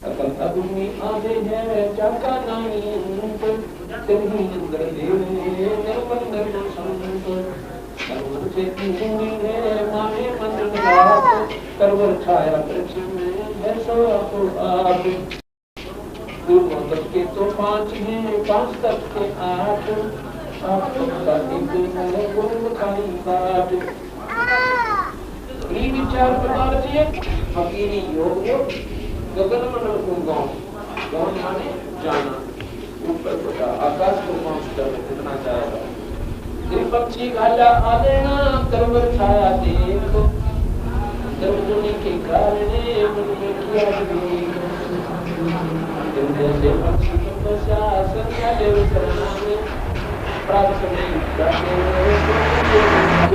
अकल अग्नि आधे है चाका नहीं तेरी अंदर देवे निर्मल निर्मल संत सर्वन से तीनी है माने मंदिर रात करवर छाया पृथ्वी में है सो आप के तो 5 हैं 5 तक के 8 आप का एक है गुरु खाई बात ये विचार प्रकार से फकीरी योग गगन मंडल कुंगाओं कौन माने जाना ऊपर बता आकाश को पहुंचकर कितना जाएगा दिल पक्षी घाला आदेना करवर छाया देख दर्दुनी के कारणे मन में किया देख दिल जैसे पक्षी को बसा संख्या देव करना में प्राप्त नहीं जाते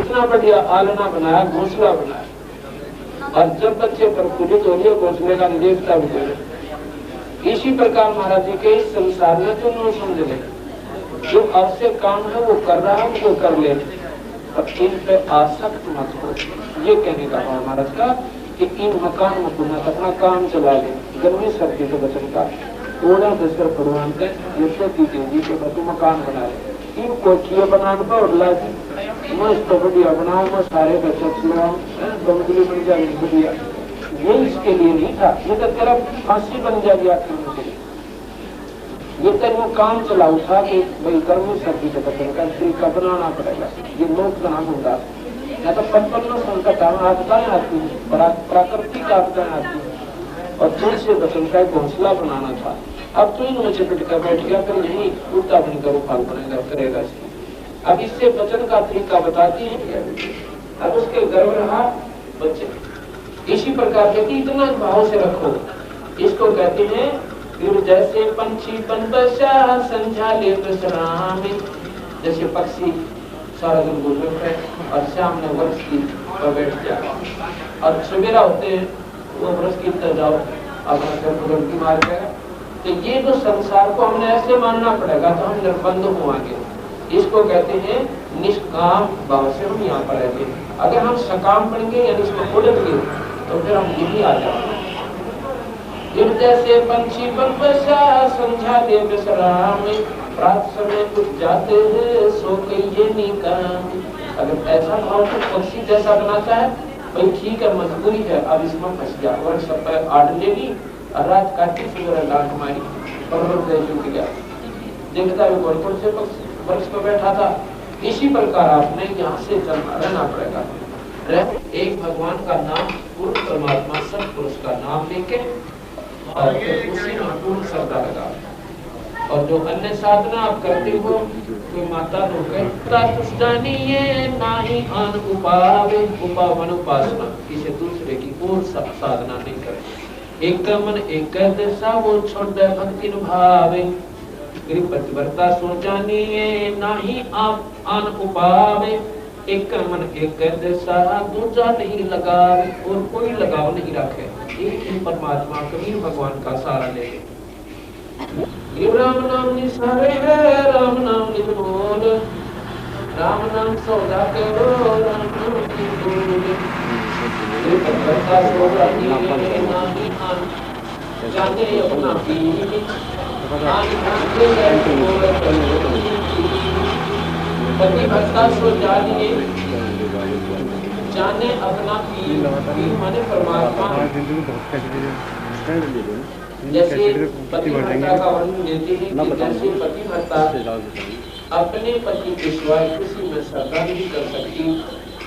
इतना बढ़िया आलना बनाया घोंसला बनाया और जब बच्चे प्रफुल्लित हो गए घोंसले का देवता भी करे। इसी प्रकार महाराज जी के इस संसार में तुम लोग समझ ले जो आवश्यक काम है वो कर रहा है वो कर ले और इन पे आसक्त मत हो। ये कहने का है महाराज का कि इन मकान में पुनः अपना काम चला ले गर्मी सर्दी के वचन का थोड़ा दशरथ भगवान का यशोदी देवी के बतू मकान बना ले इन कोठियां बनाने पर उड़ला मस्त बढ़िया बनाओ मैं सारे बच्चे सुनाओ बंगली बन जाएगी बढ़िया ये इसके लिए नहीं था ये तो तेरा फांसी बन जाएगी आपके लिए ये तेरे काम चलाऊ था कि भाई गर्मी सर्दी के बचन का तरीका बनाना पड़ेगा ये लोग बना होगा या तो पत्पन्न संकट आपदाएं आती है प्राकृतिक आपदाएं आती है और तुलसी बचन का घोंसला बनाना था। अब तो इनमें चिपट कर बैठ गया फिर यही उल्टा बनकर उफाल बनेगा करेगा इसकी। अब इससे बचन का तरीका बताती है अब उसके गर्व रहा बच्चे इसी प्रकार के इतना भाव से रखो इसको कहते हैं फिर जैसे पंछी बन बसा संझा ले विश्राम जैसे पक्षी सारा दिन गुजर है और शाम में वर्ष की पर बैठ जाए और सवेरा होते वो वर्ष की तरह जाओ अपना फिर की मार जाएगा। तो ये जो संसार को हमने ऐसे मानना पड़ेगा तो हम निर्बंध होंगे। इसको कहते हैं निष्काम भाव से हम यहाँ पर रहते हैं। अगर हम सकाम पढ़ेंगे यानी इसमें उड़ेंगे तो फिर हम यही आ जाएंगे। जैसे पंछी बन बसा संझा ले विश्राम रात समय उठ जाते हैं सो के ये नहीं काम। अगर ऐसा भाव तो पक्षी जैसा बनाता है भाई ठीक है मजबूरी है अब इसमें फंस गया और सब आड़ लेगी और रात काटी सुबह लाख हमारी गया देखता है कौन से वर्ष पर बैठा था। इसी प्रकार आपने यहाँ से चलना रहना पड़ेगा। एक भगवान का नाम पूर्ण परमात्मा सब पुरुष का नाम लेके और उसी में पूर्ण श्रद्धा लगा और जो अन्य साधना आप करते हो कोई माता तो कहता नाही आन उपावे उपावन उपासना किसी दूसरे की और साधना नहीं करे एक मन एक दिशा वो छोड़ भक्ति भावे प्रतिवर्ता सो जानिए नाही आप आन उपावे एक मन एक दिशा दूसरा नहीं लगावे और कोई लगाव नहीं रखे एक ही परमात्मा कबीर भगवान का सहारा ले राम नाम निसारे है राम नाम निरोध राम नाम सौदा करो राम नाम की बोल प्रतिवर्ता सो जानिए नाही आन जाने अपना पीर प्रतिवर्ता सो जानिए जाने अपना पीर माने परमात्मा। जैसे पतिव्रता का वर्णन देते हैं कि जैसे पतिव्रता अपने पति के सिवाय किसी में श्रद्धा नहीं कर सकती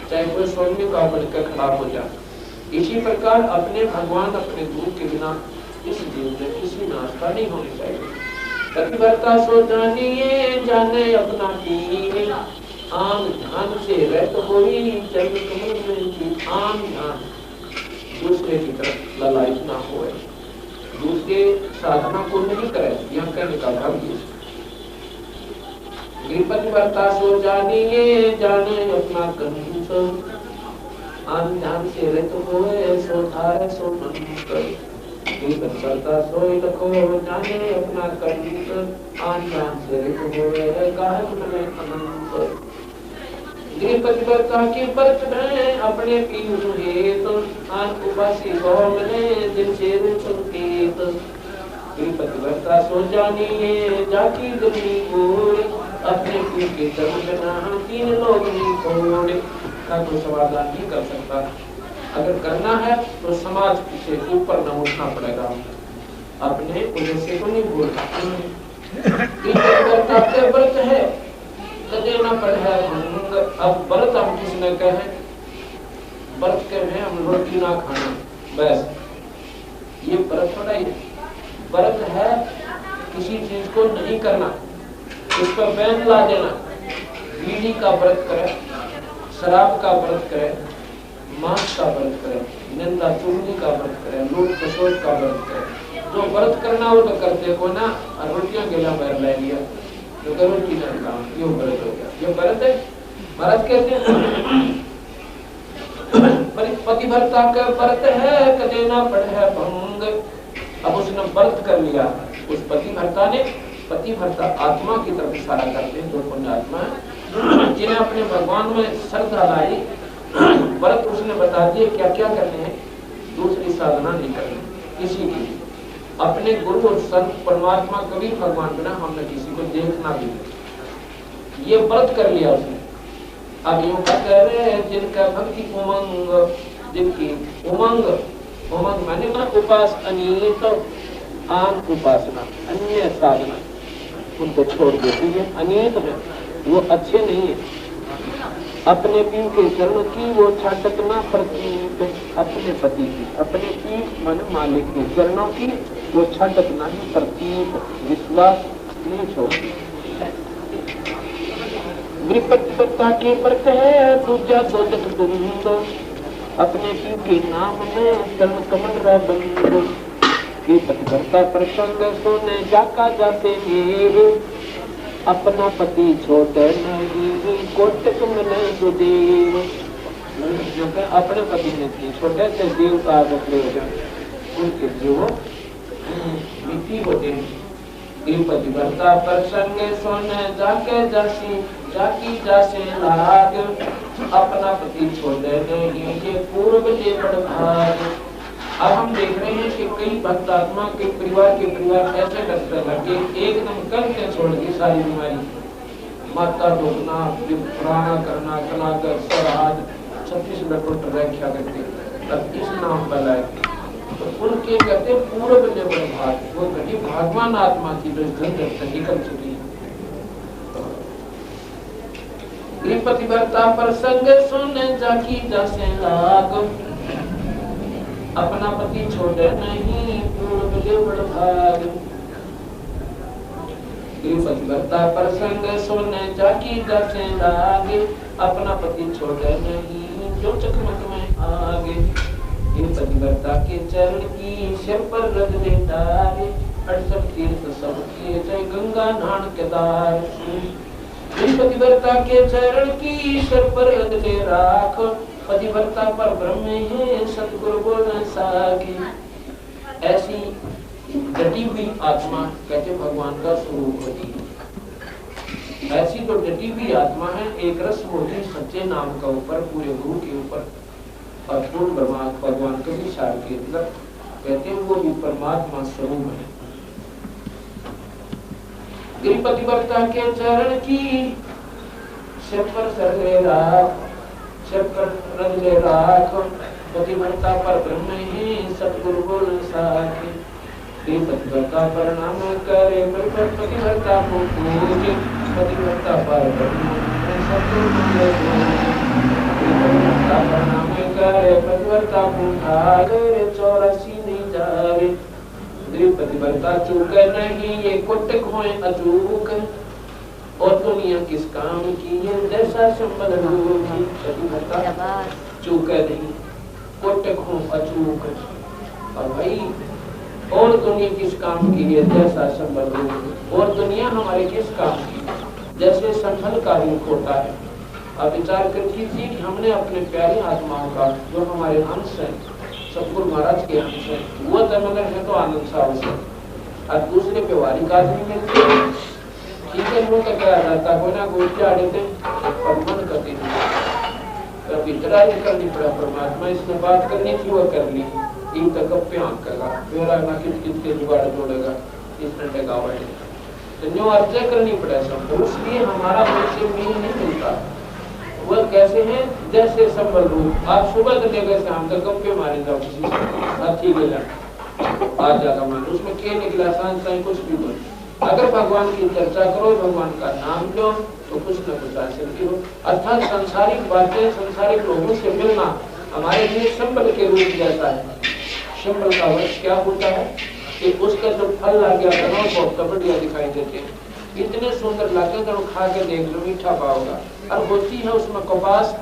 चाहे कोई सोने का बनकर खड़ा हो जाए इसी प्रकार अपने भगवान अपने गुरु के बिना इस जीवन में किसी में आस्था नहीं होनी चाहिए। पतिव्रता सो जानिए जाने अपना पीर आम ध्यान से रत होई चरण कमल में की आम ध्यान दूसरे की तरफ ललायत ना होए दूसरे साधना को नहीं करे यहाँ कहने का भाव ये पतिव्रता सो जानिए जाने अपना कंस आम ध्यान से रत होए सो धारे सो मन करे पतिव्रता सोई रखो जाने अपना कंस आम ध्यान से रत होए काहे मन में अनंत पतिव्रता के व्रत में अपने पीर हेत आन उपासी गौ मने दिन से संकेत पतिव्रता सो जानिए जाकी गली गोरे, अपने पीर के चरण बिना तीन लोग नहीं छोड़े। का कोई समाधान नहीं कर सकता। अगर करना है तो समाज से ऊपर न उठना पड़ेगा, अपने उद्देश्य को नहीं भूलना। व्रत है कदे न पढ़े भंग। अब व्रत हम किसने कहे, व्रत कहे हम रोटी ना खाना, बस ये व्रत थोड़ा ही। व्रत है किसी चीज को नहीं करना, उस पर बैन ला देना। बीड़ी का व्रत करे, शराब का व्रत करे, मांस का व्रत करे, निंदा चुगली का व्रत करे, लूट खसोट का व्रत करे। जो व्रत करना हो तो करते को ना, और रोटियां गिला पैर ले लिया तो करो की ना काम, ये व्रत हो गया। ये व्रत है, महाराज कहते हैं पतिव्रता का व्रत है कदे ना पढ़े भंग। अब उसने व्रत कर लिया, उस पतिव्रता ने, पतिव्रता आत्मा की तरफ इशारा करते हैं, जो पुण्य आत्मा है जिन्हें अपने भगवान में श्रद्धा लाई। व्रत उसने बता दिए क्या क्या करने हैं, दूसरी साधना नहीं करनी किसी की। अपने गुरु और संत परमात्मा कभी भगवान बिना हमने किसी को देखना भी नहीं, ये व्रत कर लिया उसने। अब यूं करे जिनका भक्ति उमंग, जिनकी उमंग, उमंग माने ना उपास अनित आम उपासना, अन्य साधना उनको छोड़ देती है, अनित है, वो अच्छे नहीं है। अपने पीर के चरण की वो छाटकना प्रतीत, अपने पति की, अपने पीर मन मालिक के चरणों की वो छाटकना ही प्रतीत, विश्वास नहीं छोड़ती। पतिव्रता के व्रत है दूजा सोचक दुंद, अपने पीर के नाम में चरण कमल रह बंद। ये पतिव्रता प्रसंग सुने जाका जाते मेरे, अपना पति छोटे नहीं कोटक मिले सुदेव। अपने पति ने छोटे से देव का प्रयोजन उनके जीव मिट्टी होते हैं। पतिव्रता प्रसंग सुने जाके जासी जाकी जासे लाग, अपना पति छोटे नहीं ये पूर्व जे बड़ भाग। अब हम देख रहे हैं कि कई भक्त आत्मा के परिवार ऐसे डरते लगे, एकदम करके छोड़ दी सारी बीमारी, माता डूबना, पुराना करना, कलाकर सरहाद 36 लटोट व्याख्या करते, अब इस नाम पर लाए तो उनके कहते पूर्व ने बड़े भाग, वो कहीं भगवान आत्मा की जो झंझट से निकल चुकी है। पतिव्रता प्रसंग सुने जाकी जासे लाग, अपना पति छोड़े नहीं पूर्व ले बड़ भाग। पतिव्रता प्रसंग सुने जाकी जासे लागे, अपना पति छोड़े नहीं जो चकमक में आगे। पतिव्रता के चरण की सिर पर रख दे डाले, 68 तीर्थ सब किए जय गंगा नान के दार। पतिव्रता के चरण की सिर पर रख दे राख, पतिव्रता पर ब्रह्म है सतगुरु बोल सागे। ऐसी डटी हुई आत्मा कहते भगवान का स्वरूप होती है। ऐसी तो डटी हुई आत्मा है, एक रस होती सच्चे नाम का ऊपर, पूरे गुरु के ऊपर, और पूर्ण ब्रह्मा भगवान के विचार के अंदर कहते हैं वो भी परमात्मा स्वरूप है। पतिव्रता के चरण की सिर पर सर ले राख, सिर पर रख ले राख, पतिव्रता पर ब्रह्म ही सतगुरु बोल साखे। पतिव्रता पर नाम करे पतिव्रता को पूजे, पतिव्रता पर ब्रह्म सतगुरु बोल पतिव्रता पर नाम करे पतिव्रता को भागे 84 नहीं जावे। पतिव्रता चूक नहीं ये कुटक होए अचूक, और दुनिया किस काम की है जैसा संबल होगी। पतिव्रता चूक नहीं कुटक हो अचूक, और भाई और दुनिया किस काम की है जैसा संबल होगी। और दुनिया हमारे किस काम की, जैसे संभल का रूप होता है। अब विचार कर लीजिए कि हमने अपने प्यारी आत्माओं का जो हमारे अंश है, सतगुरु महाराज के अंश है, वो दमगर है तो आनंद साहब से, और दूसरे व्यवहारिक आदमी मिलते हैं, ठीक है, वो क्या जाता कोई ना कोई क्या देते पर मन करते नहीं। कभी लड़ाई करनी पड़ा परमात्मा, इसने बात करनी थी वो कर ली, एक तक गप्पे आंकेगा, मेरा ना कित के जुगाड़ जोड़ेगा, इतने टका हुआ है। तो न्यू अर्जय करनी पड़े सब, तो इसलिए हमारा उनसे मेल नहीं मिलता। वह कैसे हैं? जैसे संबल रूप। आप सुबह से लेकर शाम तक गप्पे मारे जाओ किसी से, ठीक है आज ज्यादा मान उसमें क्या निकला, सांस कुछ भी बोल। अगर भगवान की चर्चा करो, भगवान का नाम लो, तो कुछ न कुछ हासिल करो। अर्थात सांसारिक बातें, सांसारिक लोगों से मिलना हमारे लिए संबल के रूप जैसा है। संबल का वर्ष क्या होता है कि उसका जो फल ला गया बनो बहुत बढ़िया दिखाई देते हैं, इतने सुंदर लागे तो खा के देख लो, मीठा पाओगा। और होती है उसमें कपास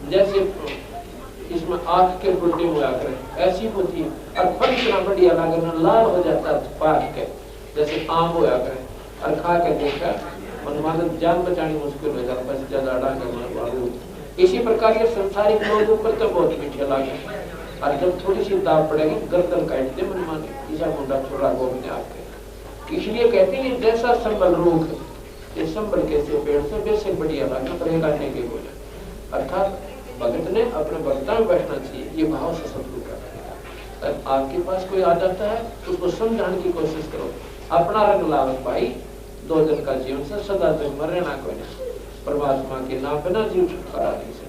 जैसे इसमें आंख के फुलटे हुआ करे, ऐसी होती है। और फल इतना बढ़िया लागे, लाल हो जाता है पाक के, जैसे आम होया करे। और खा के देखा मनमाना जान बचानी मुश्किल हो जाता, बस ज्यादा डांगे। इसी प्रकार ये संसारिक लोग ऊपर तो बहुत मीठे लागे, और जब थोड़ी सी दाव पड़ेगी गर्दन काट दे मनमानी, ईसा मुंडा छोड़ा गोविंद आपके। इसलिए कहते हैं जैसा संबल रूख, ये संबल कैसे पेड़ से वैसे बढ़िया लागे पड़ेगा नहीं के बोले। अर्थात भगत ने अपने भक्ता में बैठना चाहिए, ये भाव से सत्संग करना है। आपके पास कोई आ जाता है तो उसको समझाने की कोशिश करो, अपना रंग लावत भाई, 2 दिन का जीवन से सदा तक मरना कोई नहीं, परमात्मा के नाम पे ना जीव छुटकारा नहीं से।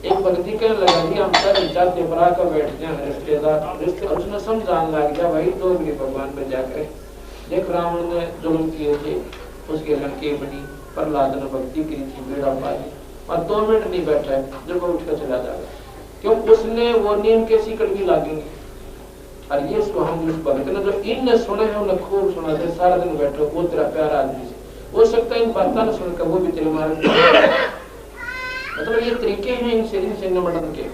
एक भक्ति कहने लगा जी हम सब जाते बरा कर बैठ जाए रिश्तेदार, रिश्ते उसने समझाने लग गया भाई 2 मिनट भगवान पे जाकर देख, रावण ने जुल्म किए थे, उसके लंके बनी, प्रहलाद ने भक्ति की थी, बेड़ा पाई, और 2 मिनट नहीं बैठा है जब वो उठकर चला जाएगा, क्यों उसने वो नीम के सीकड़ भी लागेंगे। और ये हम उस भगत ने जो इन सुने हैं उन्हें खूब सुना थे, सारा दिन बैठो, वो तेरा प्यारा आदमी से हो सकता है इन बातों ने सुनकर वो भी तेरे मारे। मतलब ये तरीके हैं इनसे निपटने के।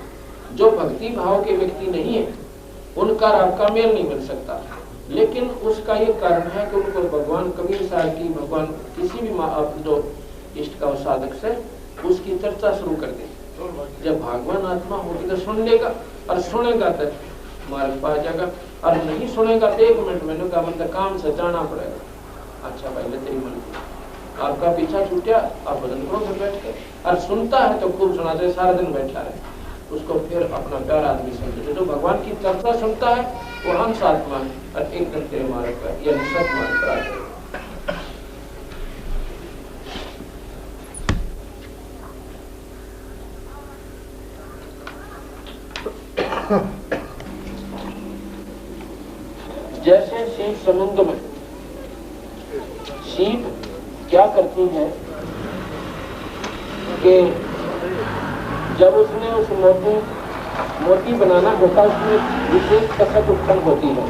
जो भक्ति भाव के व्यक्ति नहीं है उनका आपका मेल नहीं मिल सकता, लेकिन उसका ये कारण है कि उनको भगवान कबीर साहब की, भगवान किसी भी जो इष्ट का साधक से उसकी चर्चा शुरू कर दे। जब भगवान आत्मा होगी तो सुन लेगा, और सुनेगा तो मार्ग पा जाएगा, और नहीं सुनेगा तो 1 मिनट मैंने कहा मतलब काम से जाना पड़ेगा। अच्छा भाई ले तेरी मन आपका पीछा छूटा, आप भजन करो फिर बैठ के, और सुनता है तो खूब सुनाते सारा दिन बैठा रहे, उसको फिर अपना प्यार आदमी समझे। जो भगवान की चर्चा सुनता है वो हंस आत्मा है, और एक दिन तेरे मार्ग पर या सत मार्ग पर आ जाएगा। जैसे सीप समुद्र में, सीप क्या करती है कि जब उसने उस मोती बनाना होता है उसमें विशेष कसक उत्पन्न होती है,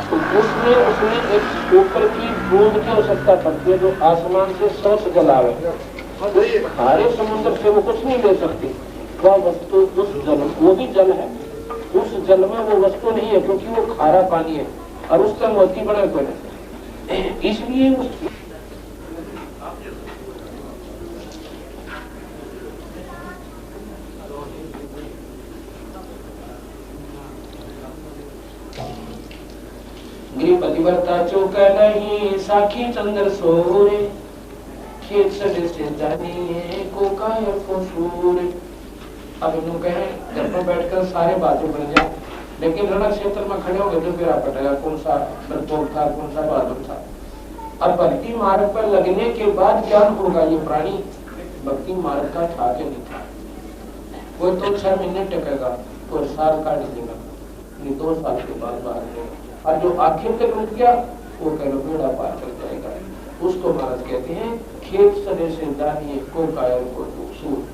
तो उसमें उसमें एक ऊपर की बूंद की आवश्यकता पड़ती है जो आसमान से 100 से जल आवे। खारे समुद्र से वो कुछ नहीं ले सकती, वह वस्तु उस जल, वो भी जल है, उस जल में वो वस्तु नहीं है क्योंकि वो खारा पानी है और उसका मोती बड़ा करे। इसलिए उस पतिव्रता चौक नहीं साखी चंद्र सोरे, खेत सड़े से जानिए को कायर को सूरे। अब इन्हों कहे घर पर बैठकर सारे बातें बन जाए, लेकिन रण क्षेत्र में खड़े हो गए तो फिर पटेगा कौन सा डरपोक था, कौन सा बहादुर था। अब भक्ति मार्ग पर लगने के बाद ज्ञान होगा ये प्राणी भक्ति मार्ग का था कि नहीं था। वो तो 6 महीने टकेगा और साल काट देगा, 2 साल के बाद बाहर देगा, और जो आखिर तक रुक गया वो कह लो बेड़ा पार कर जाएगा। उसको महाराज कहते हैं खेत सदे से जानिए को कायर को सूर।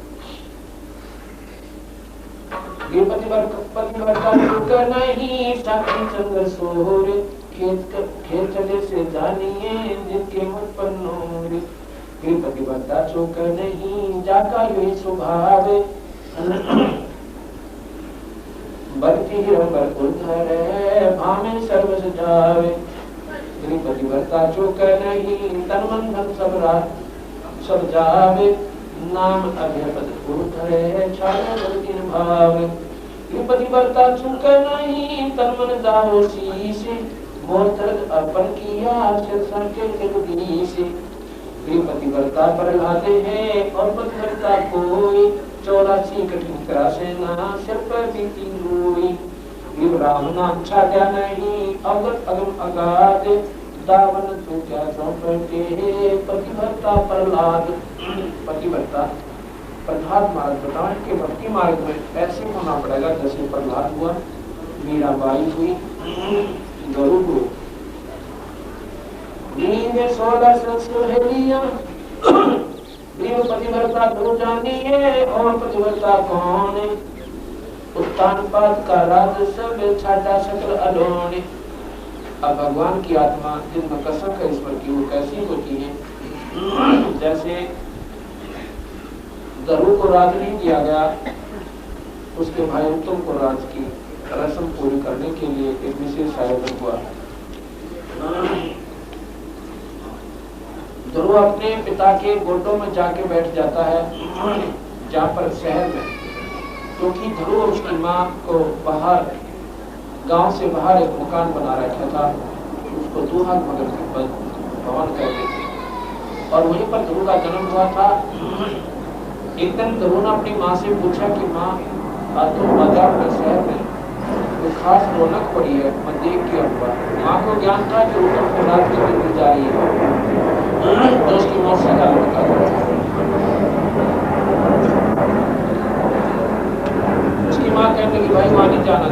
ये पतिव्रता नहीं साखी चंद्र सोरे, खेत सदे से जानिए जिनके मुख पर नूर। ये पतिव्रता चौक नहीं जाका ये स्वभाव, भक्ति हिरंबर उद्धरे भामे सर्व सजावे। पतिव्रता चौक नहीं तन मन धन सब जावे, नाम अभ्यपद उद्धरे छाया बल्कि भावे। पतिव्रता चौक नहीं तन मन जाओ शीशे, मोर तरक अर्पण किया सिर के लुगी से। पतिव्रता पर लाते हैं और पतिव्रता कोई, 84 कठिन त्रासे ना सिर पर बीती हुई। ब्राह्मणा छाया नहीं अवगत अगम अगाध दावन तू क्या सौंपे पतिव्रता प्रहलाद। पतिव्रता प्रहलाद मार्ग बताओ कि भक्ति मार्ग में ऐसे होना पड़ेगा जैसे प्रहलाद हुआ, मीराबाई हुई, गरुड़ हुआ। 16 सहेलियां पतिव्रता दो जानिए और पतिव्रता कौन, उत्तान पात का राज सब छाटा सकल अलोने। अब भगवान की आत्मा जिनमें कसक है ईश्वर की वो कैसी होती है, जैसे गरुड़ को राज नहीं दिया गया, उसके भाई उत्तम को राज की रस्म पूरी करने के लिए एक विशेष आयोजन हुआ। ध्रुव अपने पिता के गोदों में जाके बैठ जाता है, जहाँ पर शहर में, क्योंकि ध्रुव उसकी माँ को बाहर गांव से बाहर एक मकान बना रखा था, उसको दूहा मगर के भवन कहते थे, और वहीं पर ध्रुव का जन्म हुआ था। एक दिन ध्रुव ने अपनी माँ से पूछा कि माँ आज तो बाजार में शहर में कोई खास रौनक पड़ी है, मैं देख के आऊंगा। माँ को ज्ञान था कि ऊपर को रात के दिन जा रही है, तो उसकी मौसी का लड़का उसकी माँ कहने लगी भाई वहां नहीं जाना,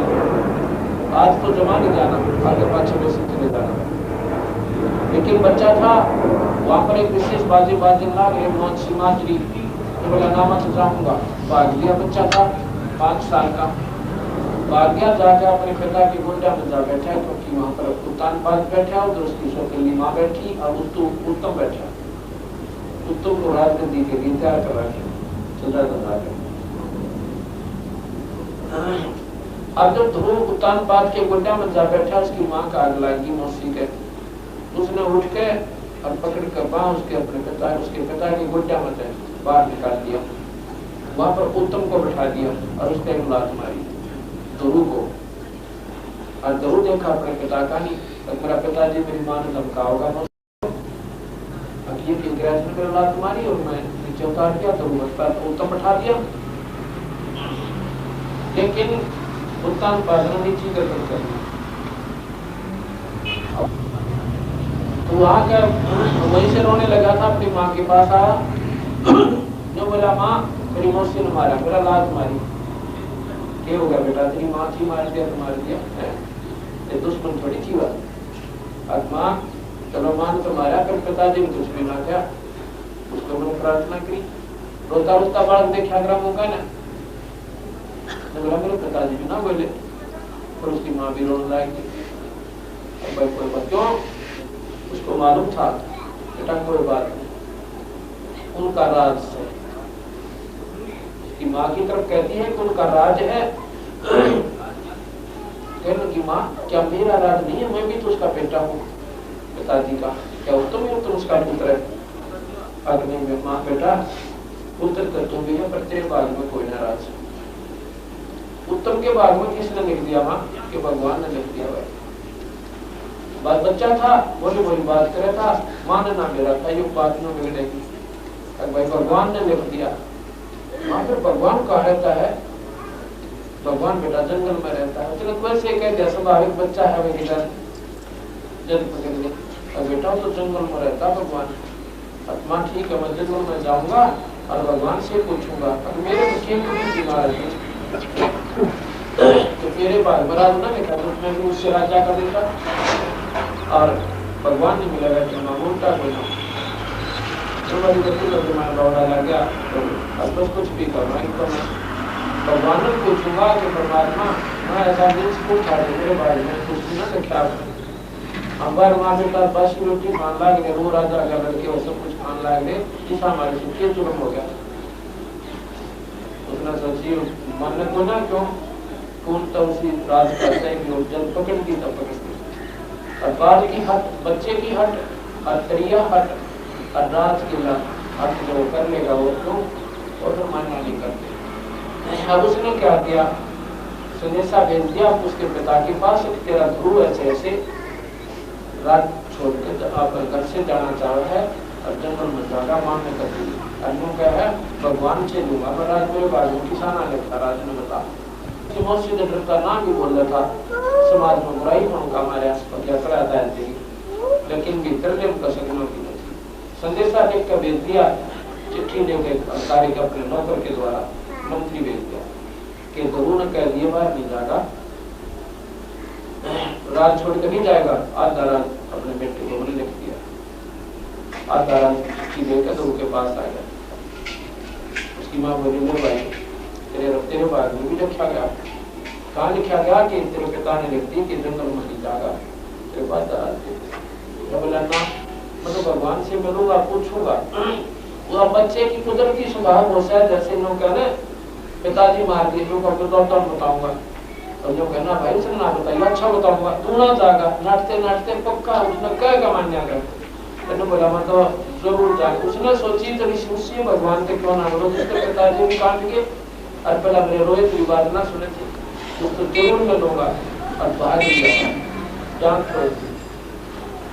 आज तो जमा नहीं जाना, आगे पाछे में से चले जाना। लेकिन बच्चा था, वहां पर एक विशेष बाजी ला गए मोहन सीमाचरी, तो बोला नामा तो जाऊंगा। भाग लिया, बच्चा था 5 साल का, भाग गया, जाके अपने पिता की गोंडा में जा बैठा, क्योंकि वहां पर उत्तान पास बैठा, उधर उसकी सौतेली माँ बैठी और उत्तम बैठा। उत्तम को राजगद्दी के लिए तैयार करा के चल रहा। अब जब ध्रुव उत्तान पात के गोड्डा में जा बैठा, उसकी माँ का आग लगी मौसी के, उसने उठ के और पकड़ कर बांह उसके उसके पिता के गोड्डा में से बाहर निकाल दिया, वहां पर उत्तम को बैठा दिया और उसने एक लात मारी ध्रुव को। और ध्रुव देखा अपने पिता का नहीं, मेरा पिताजी मेरी माँ ने धमका होगा, अब ये इंग्रैज ने मेरा लात मारी और मैं नीचे उतार दिया, तो उत्तम बैठा दिया। लेकिन उत्तान पादन नीचे गर्दन कर दी, तो वहां का वहीं से रोने लगा था, अपनी माँ के पास आया, जो बोला माँ मेरी मौसी ने मारा, मेरा लात मारी। क्या हो गया बेटा, तेरी माँ थी मार दिया तो मार दिया, ये दुश्मन थोड़ी थी बात। अब माँ चलो माँ ने तो मारा, फिर पिताजी ने कुछ भी ना किया, उसको मैंने प्रार्थना की, रोता रोता बालक देखा ग्रामों का ना, मेरे पिताजी भी ना बोले, पर उसकी माँ भी रोने लगी। भाई कोई बात, क्यों? उसको मालूम था बेटा कोई बात नहीं, उनका राज है। उसकी माँ की तरफ कहती है कि उनका राज है। कहने की माँ क्या मेरा राज नहीं है, मैं भी तो उसका बेटा हूँ पिताजी का, क्या उत्तम है, तुम उसका पुत्र है? अग्नि में माँ बेटा पुत्र तो तुम भी है, पर तेरे बाग में कोई ना राज। उत्तम के बाग में किसने लिख दिया माँ? कि भगवान ने लिख दिया। भाई बात बच्चा था, बोली बोली बात करे था, मानना मेरा था, ये बात न बिगड़ेगी। भाई भगवान ने लिख दिया। वहां पर भगवान कहाँ रहता है? भगवान बेटा जंगल में रहता है। चलो वैसे कह दिया स्वाभाविक बच्चा है वही जन्म पकड़ ले, और बेटा तो जंगल में रहता भगवान। आत्मा ठीक है, मैं जंगल में जाऊंगा और भगवान से पूछूंगा, अब मेरे मुखिया को बीमार है तो मेरे बाद बराबर ना लिखा, तो मैं भी उससे राजा कर देता, और भगवान ने मिलेगा कि मैं उल्टा कोई तो बड़ी गति करके मैं दौड़ा लग गया, तो अब बस कुछ भी करना है तो मैं भगवान ने पूछूंगा कि परमात्मा मैं ऐसा दिन पूछा मेरे बारे में कुछ ना लिखा, हमारे माँ बेटा बस की रोटी खान लाग गए, वो राजा का लड़के वो सब कुछ खान लाग गए, इस हमारे से जुर्म हो गया। उसने सोची मन को ना क्यों कौन तो उसी राज का सही जब पकड़ दी तब पकड़ दी, और बाल की हट, बच्चे की हट, और तरिया हट, और राज की हट जो कर लेगा वो क्यों, वो तो मान्य नहीं करते। अब उसने क्या किया, संदेशा भेज दिया उसके पिता के पास, तेरा ध्रुव ऐसे ऐसे रात छोड़ के आप घर से जाना चाह रहा है और जंगल में जाएगा, मान्य कर दी। क्या है भगवान से दूंगा मैं राज, मेरे बाजू किसान आ गया था, राज ने बता का नाम भी बोल रहा था, समाज में बुराई होने का हमारे आसपास यात्रा आदाय थी, लेकिन भीतर में उनका सगनों की नहीं। संदेशा लिख कर भेज दिया, चिट्ठी लेके अधिकारी के अपने नौकर के द्वारा मंत्री भेज दिया कि जरूर कह दिए बाहर नहीं जाएगा, राज छोड़ कर नहीं जाएगा। आधा राज अपने बेटे को लिख दिया, आधा राज चिट्ठी लेकर तो उनके पास आ गया। उसकी माँ बोली मेरे भाई तेरे बाग में भी लिखा गया, कहाँ लिखा गया कि तेरे पिता ने लिख दी कि जंगल में नहीं जाएगा, तेरे पास बोला ना मैं तो भगवान से मिलूंगा, पूछूंगा। वो बच्चे की कुदरती स्वभाव हो है, जैसे लोग कहना पिताजी मार दिए लोग बताऊंगा, और जो कहना भाई से ना बताइए अच्छा बताऊंगा, तू ना जाएगा, नाटते नाटते पक्का उसने कहेगा मान्या कर। मैंने बोला मैं तो जरूर जाएगा। उसने सोची तो ऋषि भगवान के क्यों ना बोलो, जिसके पिताजी भी काट के और पहला मेरे रोए की बात ना सुने थे, तो जरूर मिलूंगा और बाहर जान छोड़।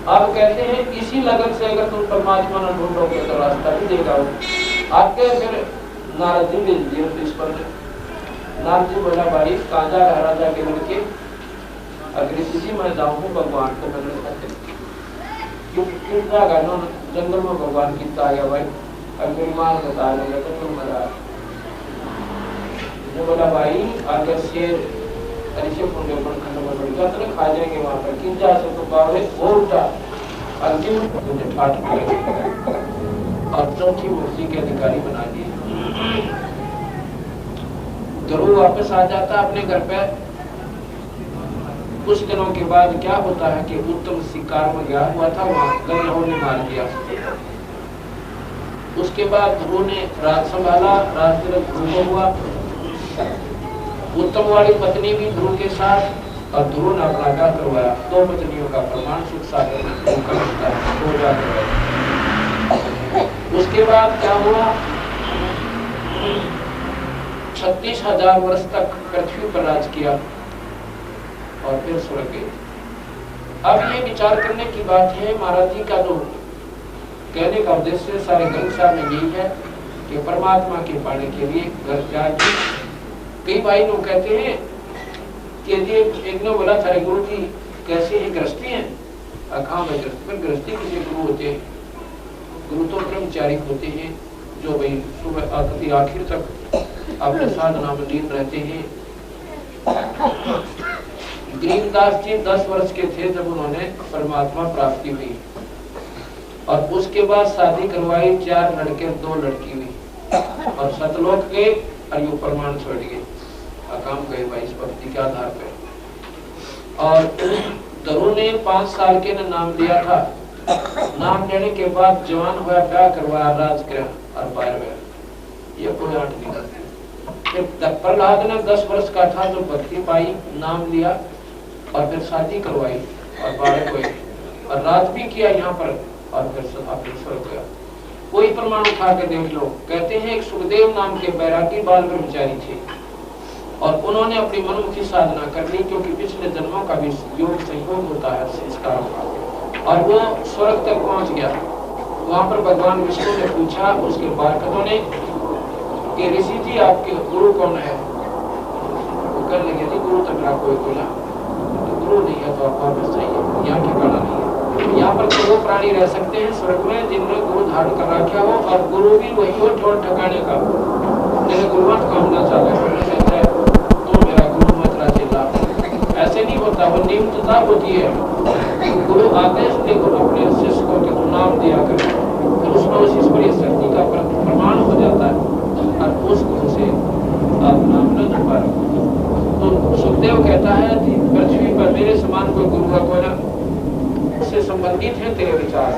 आप कहते हैं इसी लगन से अगर तुम परमात्मा न ढूंढोगे तो रास्ता भी देगा। आपके फिर नारद जी भेज दिए इस पर। नारद जी बोला भाई कहाँ जा रहा राजा के लड़के, अगर किसी मैं जाऊँ भगवान को मिलने सकते जंगल में भगवान कितना आ गया भाई, अगर मां बता रहे तो तुम मरा। बोला भाई अगर शेर खा जाएंगे वहां पर किंजा से तो बावरे वो उल्टा अंतिम मुझे पाठ और चौथी मूर्ति के अधिकारी बना दिए। ध्रुव वापस आ जाता अपने घर पे। कुछ दिनों के बाद क्या होता है कि उत्तम शिकार में गया हुआ था, वहां गरुड़ ने मार दिया। उसके बाद ध्रुव ने राज संभाला, राज ध्रुव हुआ। उत्तम वाली पत्नी भी ध्रुव के साथ, और ध्रुव ने अपना क्या करवाया, 2 पत्नियों का प्रमाण शिक्षा उसके बाद क्या हुआ, 36,000 वर्ष तक पृथ्वी पर राज किया और फिर स्वर्ग गए। अब ये विचार करने की बात है, महाराज जी का जो कहने का उद्देश्य सारे ग्रंथ साहब में यही है कि परमात्मा के पाने के लिए घर त्यागी। कई भाई लोग कहते हैं कि ये एक ने बोला था गुरु जी कैसे है गृहस्थी है, कहाँ में गृहस्थी किसी गुरु होते हैं, गुरु तो ब्रह्मचारी होते हैं जो भाई सुबह आखिर तक अपने साधना में लीन रहते हैं। गरीबदास जी 10 वर्ष के थे जब उन्होंने परमात्मा प्राप्ति हुई, और उसके बाद शादी करवाई, 4 लड़के 2 लड़की हुई, और सतलोक गए और यू प्रमाण छोड़ गए, अकाम गए भाई इस भक्ति के आधार पे। और दरू ने 5 साल के ने नाम दिया था, नाम लेने के बाद जवान हुआ, ब्याह करवाया, राजगृह और बाहर गया, ये कोई आठ नहीं करती। प्रहलाद ने 10 वर्ष का था जो भक्ति पाई, नाम लिया और फिर शादी करवाई और बालक हुए और राज भी किया यहाँ पर, और फिर स्वर्ग गया। कोई प्रमाण उठा के देख लो। कहते हैं एक सुखदेव नाम के बैरागी बाल ब्रह्मचारी थे, और उन्होंने अपनी मनमुखी साधना कर ली, क्योंकि पिछले जन्मों का भी योग संयोग होता है संस्कार का, और वो स्वर्ग तक पहुंच गया। वहां पर भगवान विष्णु ने पूछा उसके बालकों ने कि ऋषि जी आपके गुरु कौन है? वो कर लगे जी गुरु तक ना कोई बोला, तो गुरु नहीं है तो आप वापस जाइए, यहाँ ठिकाना नहीं है। यहाँ पर तो वो प्राणी रह सकते हैं स्वर्ग में जिन्होंने गुरु धारण कर रखा हो, और गुरु भी वही हो ठोर ठिकाने का। मेरे गुरुमत को हमला चाहता है तो मेरा गुरु मत राजिला, ऐसे नहीं होता, वो नियमितता होती है। गुरु आदेश दे अपने शिष्य को कि नाम दिया कर, फिर उसमें उस ईश्वरीय शक्ति का प्रमाण हो जाता है, और उस गुरु से आप नाम न जुड़ पा रहे। तो सुखदेव कहता है पृथ्वी पर मेरे समान कोई गुरु का कोई ना से संबंधित है तेरे विचार,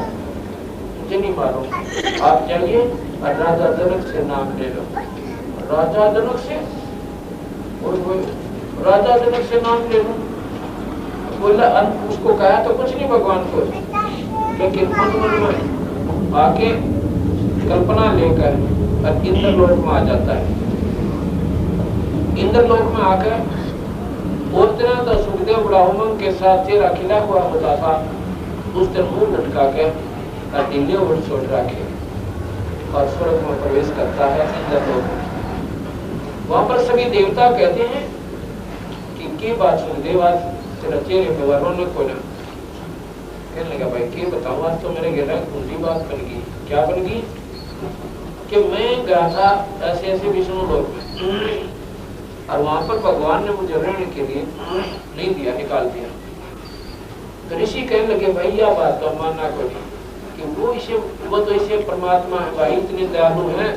मुझे नहीं मालूम। आप जाइए और राजा जनक से नाम ले लो। राजा जनक से, और राजा जनक से नाम ले लो बोला। उसको कहा तो कुछ नहीं भगवान को, लेकिन मन में आके कल्पना लेकर और इंद्रलोक में आ जाता है। इंद्रलोक में आकर उस दिन तो सुखदेव ब्राह्मण के साथ तेरा खिला हुआ होता था, उस दिन मुंह लटका के दिल्ली और छोड़ रखे और स्वर्ग में प्रवेश करता है इंद्रलोक। वहां पर सभी देवता कहते हैं कि की बात सुन देव, आज तेरा चेहरे पे रौनक को ना। कहने लगा भाई क्या बताऊं, आज तो मेरे घर ऊंची बात बन गई। क्या बन गई कि मैं गया था ऐसे ऐसे विष्णु लोक में, और वहां पर भगवान ने मुझे रहने के लिए नहीं दिया, निकाल दिया। तो ऋषि कहने लगे भाई यह बात तो मानना को नहीं कि वो तो इसे परमात्मा है भाई, इतने दयालु है,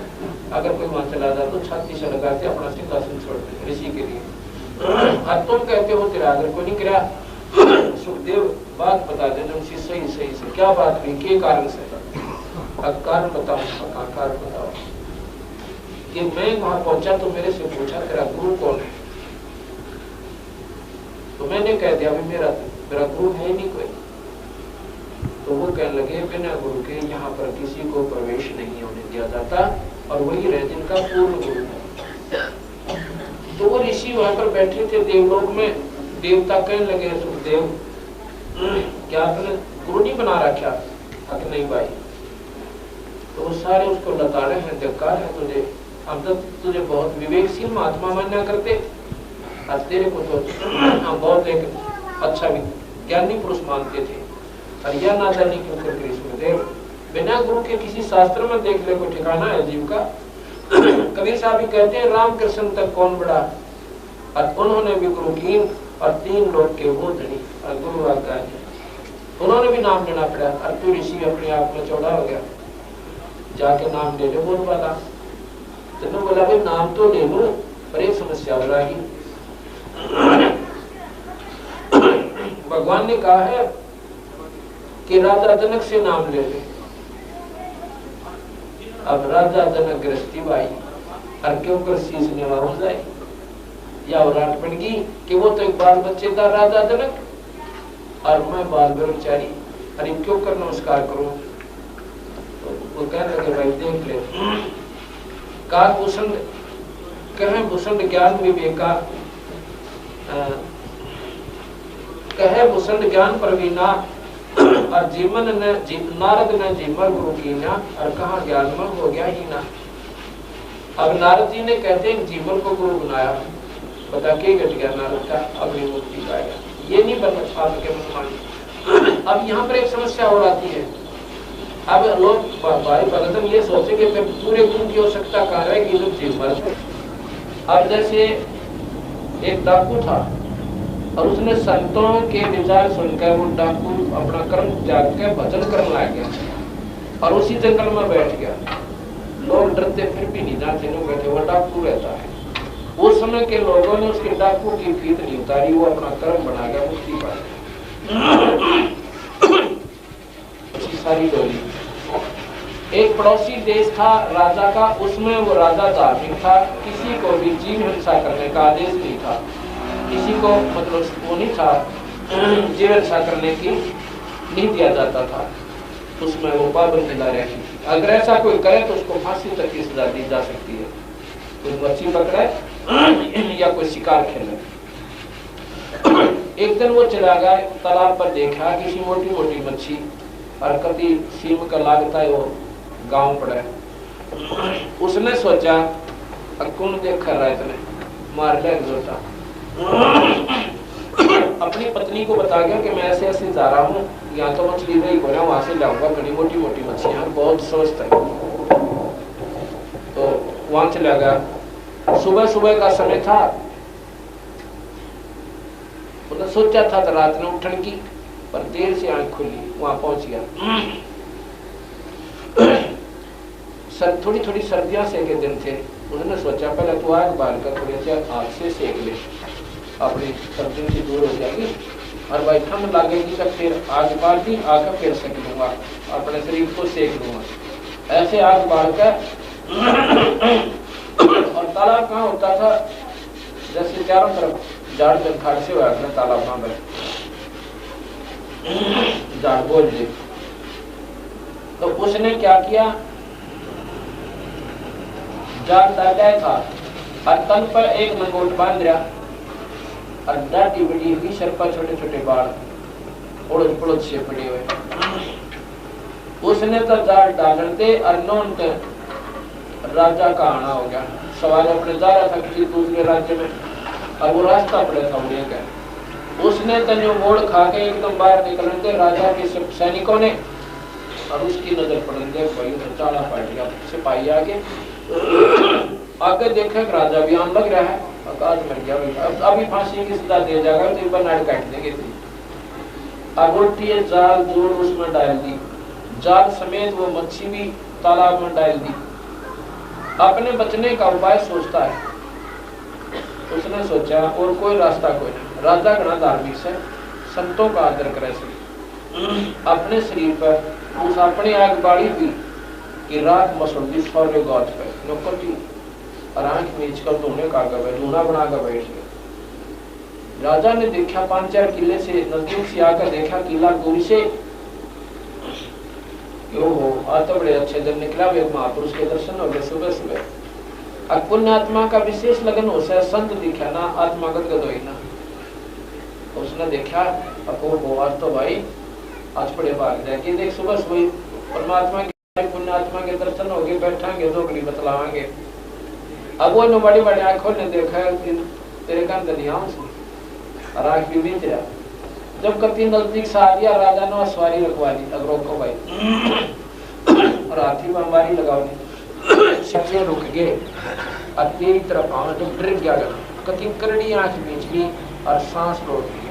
अगर कोई वहां चला जाए तो छाती से लगाते अपना सिंहासन छोड़ दे ऋषि के लिए। अब तुम कहते हो तेरा आदर को नहीं करा। सुखदेव बात बता दे उनसे सही सही से क्या बात हुई, के कारण से। अब कारण बताओ, कारण बताओ। कि मैं वहां पहुंचा तो मेरे से पूछा तेरा गुरु कौन है, तो मैंने कह दिया मेरा गुरु है नहीं कोई। तो वो कहने लगे बिना गुरु के यहाँ पर किसी को प्रवेश नहीं होने दिया जाता, और वही रहे जिनका पूर्ण गुरु है। तो वो ऋषि वहां पर बैठे थे देवलोक में। देवता कहने लगे सुखदेव क्या आपने गुरु नहीं बना रखा? अक नहीं भाई। तो वो सारे उसको लताड़े हैं, धिक्कार है तुझे, हम तो तुझे बहुत विवेकशील महात्मा मान्या करते, आज तेरे को तो हम बहुत एक अच्छा ज्ञानी पुरुष मानते थे। और यह ना जानी क्यों करके सुखदेव बिना गुरु के किसी शास्त्र में देख ले कोई ठिकाना है जीव का। कबीर साहब भी कहते हैं राम कृष्ण तक कौन बड़ा, और उन्होंने भी गुरु की और 3 लोग के वो धनी और गुरु आज्ञा, उन्होंने भी नाम लेना पड़ा। और तू ऋषि अपने आप में चौड़ा हो गया, जाके नाम ले लो बोल वाला। तो बोला भाई नाम तो ले लूं पर एक समस्या हो रही। भगवान ने कहा है कि राजा जनक से नाम ले ले। अब राजा जनक गृहस्थी भाई और के ऊपर शीश नेवा हो जाए, या रात बन गई कि वो तो एक बाल बच्चे था राजा जनक, और मैं बाल ब्रह्मचारी, अरे क्यों कर नमस्कार करूं। तो वो कहने लगे भाई देख ले, का भूषण कहे भूषण ज्ञान विवेका, कहे भूषण ज्ञान प्रवीणा, और जीवन ने नारद ने जीवन गुरु की ना, और कहा ज्ञान में हो गया ही ना। अब नारद जी ने कहते हैं जीवन को गुरु बनाया, पता के घट गया नारद का, अपनी मुक्ति पाएगा, ये नहीं बता आपके मन। अब यहाँ पर एक समस्या हो जाती है। अब लोग भाई भगतन ये सोचेंगे कि पूरे गुरु की आवश्यकता कहाँ रहेगी जब जीवन। अब जैसे एक डाकू था और उसने संतों के विचार सुनकर वो डाकू अपना कर्म त्याग के भजन करने लग गया और उसी जंगल में बैठ गया। लोग डरते फिर भी नहीं जाते, लोग बैठे वो डाकू रहता है। उस समय के लोगों ने उसके डाकू की फीत नहीं उतारी, वो अपना कर्म बना गया, मुक्ति पा गया। सारी डोली एक पड़ोसी देश था राजा का, उसमें वो राजा धार्मिक था, किसी को भी जीव हिंसा करने का आदेश नहीं था, किसी को मतलब वो नहीं था जीव हिंसा करने की नहीं दिया जाता था, उसमें वो पाबंदी ला रही थी। अगर ऐसा कोई करे तो उसको फांसी तक की सजा दी जा सकती है। कोई मच्छी पकड़े या कोई शिकार खेले। एक दिन वो चला गया तालाब पर, देखा किसी मोटी मोटी मच्छी और कभी सीम का लागता है वो गांव पड़ा। उसने सोचा कौन देख रहा है इतने मार ले जोता। अपनी पत्नी को बता गया कि मैं ऐसे ऐसे जा रहा हूँ, यहाँ तो मछली नहीं हो रहा, वहां से लाऊंगा बड़ी मोटी मोटी मछलियां, बहुत स्वस्थ है। तो वहां चला गया। सुबह सुबह का समय था, मतलब सोचा था तो रात में उठने की, पर देर से आंख खुली, वहां पहुंच गया। थोड़ी थोड़ी सर्दियां से के दिन थे। उन्होंने सोचा पहले तो आग बाल कर थोड़े से आग से सेक ले, अपनी सर्दियों से दूर हो जाएगी, और भाई ठंड लगेगी तब फिर आग बाल दी, आग फिर सेक लूंगा, अपने शरीर को सेक लूंगा। ऐसे आग बाल कर और तालाब कहाँ होता था, जैसे चारों तरफ झाड़ जंखाड़ से हुआ था तालाब में, झाड़ बोल दे। तो उसने क्या किया, जाग डाला था और तन पर एक लंगोट बांध दिया और दाढ़ी बड़ी हुई, सर पर छोटे छोटे बाल उड़द पुड़द से पड़े हुए। उसने तो जाल डालते और नौन राजा का आना हो गया। सवाल अपने जा रहा था किसी दूसरे राज्य में, और वो रास्ता पड़े था उड़े का। उसने तन्यो मोड़ खा के एकदम बाहर निकलने दे राजा के सैनिकों ने, और उसकी नजर पड़ने दे भाई उधर चाला पड़ गया। सिपाही आगे देखे राजा भी आन लग रहा है, आकाश मर गया भाई, अभी फांसी की सजा दे जाएगा तो एक बार नाड़ काट देंगे। अब उल्टी जाल जोड़ उसमें डाल दी, जाल समेत वो मच्छी भी तालाब में डाल दी। अपने बचने का उपाय सोचता है। उसने सोचा और कोई रास्ता कोई नहीं। राजा घना धार्मिक से, संतों का आदर करे से अपने शरीर पर उस अपने आग बाड़ी हुई कि रात मसुल्दी सौरे गौच पे नौकर थी और आंख मीच कर धोने का धूना बना कर बैठ गए। राजा ने देखा 5-4 किले से नजदीक से आकर देखा किला दूर से, आज तो बड़े अच्छे दिन निकला, एक महापुरुष के दर्शन हो गए सुबह सुबह। अब पुण्यात्मा का विशेष लगन हो से संत दिखा ना, आत्मा गदगद हुई ना। उसने देखा अब आज तो भाई आज बड़े भाग जाएगी, देख सुबह सुबह परमात्मा के पुण्यात्मा के दर्शन हो गए, बैठांगे दोगली बतलावांगे। अब वो बड़ी बड़ी आंखों ने देखा तेरे कान दनिया और आंख भी बीत रहा। जब कति नजदीक से आ गया राजा ने सवारी रखवा दी, अब रोको भाई और हाथी में हमारी लगाओ। शिक्षे रुक गए और तेरी तरफ आवे तो डर गया, कति करड़ी आंख बीच ली और सांस रोक ली।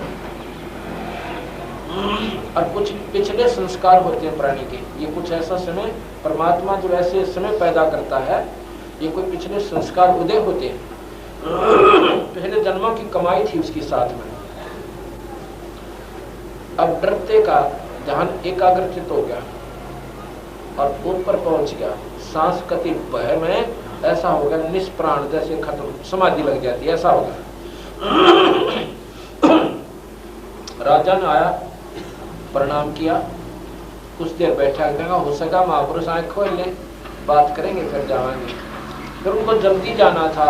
और कुछ पिछले संस्कार होते हैं प्राणी के, ये कुछ ऐसा समय परमात्मा जो ऐसे समय पैदा करता है, ये कोई पिछले संस्कार उदय होते हैं, पहले जन्मों की कमाई थी उसकी साथ में। अब डरते का ध्यान एकाग्रचित हो गया और ऊपर पहुंच गया। सांस कति भय में ऐसा हो गया निष्प्राण, जैसे खत्म समाधि लग जाती, ऐसा हो गया। राजा ने आया, प्रणाम किया, कुछ देर बैठा, हो सका महापुरुष आंख खोल ले, बात करेंगे फिर जाएंगे। फिर उनको जल्दी जाना था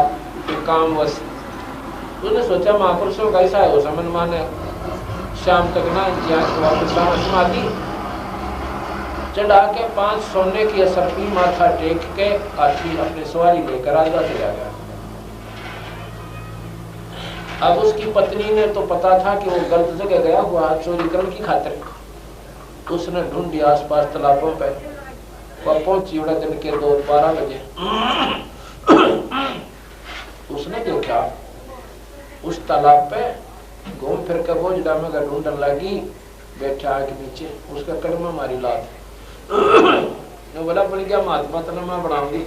कामवश। उसने सोचा महापुरुषों का ऐसा हो समन माने शाम तक ना वापस समाधि चढ़ा के 5 सोने की असरफी माथा टेक के हाथी अपने सवारी लेकर राजा चला गया। अब उसकी पत्नी ने तो पता था कि वो गलत जगह गया हुआ चोरी करने की खातिर। उसने ढूंढी आसपास तालाबों पे, वह पहुंची बड़ा दिन के 12 बजे। उसने देखा उस तालाब पे घूम फिर कर बोझ डामे का ढूंढने लगी, बैठा आके नीचे, उसका कलमा मारी लात। बोला पड़ गया महात्मा तना मैं बनाऊंगी,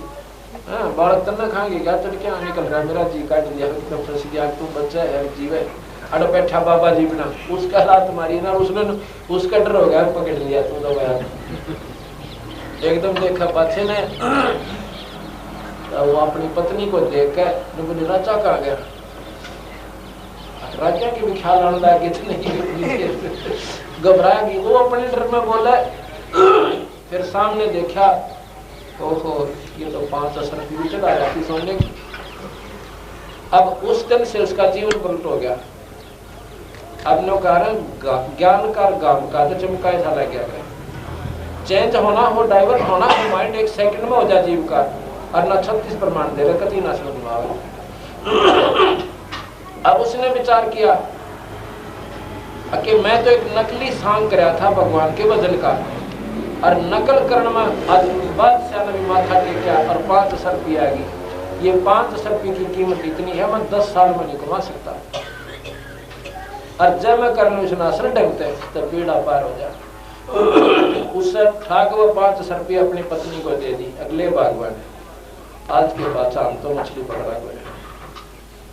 बालक तना खाएंगे क्या, चढ़ क्या निकल रहा, मेरा जी काट दिया, एकदम फंस गया, तू बच्चा है जीवे अड़ बैठा बाबा जी बना। उसका लात मारी ना, उसने उसका डर हो गया, पकड़ लिया तू तो गया। एकदम देखा पाछे ने, वो अपनी पत्नी को देख कर बोले राजा कहाँ गया। राजा के भी ख्याल आने लगा कि घबराया गई, वो अपने डर में बोला। फिर सामने देखा, ओहो ये तो 5-10 रुपये चढ़ा जाती सोने की। अब उस दिन से उसका जीवन पलट हो गया। अब नो कारण ज्ञान का गाम का तो चमकाए था लग गया, चेंज होना हो, डाइवर्ट होना, माइंड 1 सेकंड में हो जाए जीव का, और न 36 प्रमाण दे रहे कति ना समझ। अब उसने विचार किया कि मैं तो एक नकली सांग कराया था भगवान के भजन का, और नकल करने में आज बादशाह ने भी माथा टेका और 5 रुपये आ गई। ये 5 रुपये की कीमत इतनी है, मैं 10 साल में नहीं कमा सकता। और जब मैं कर लूँ सुनासन ढंगते तो पीड़ा पार हो जाए। उससे ठाक वो 5 रुपये अपनी पत्नी को दे दी। अगले बागवान आज के बाद शाम तो मछली पकड़ा गया,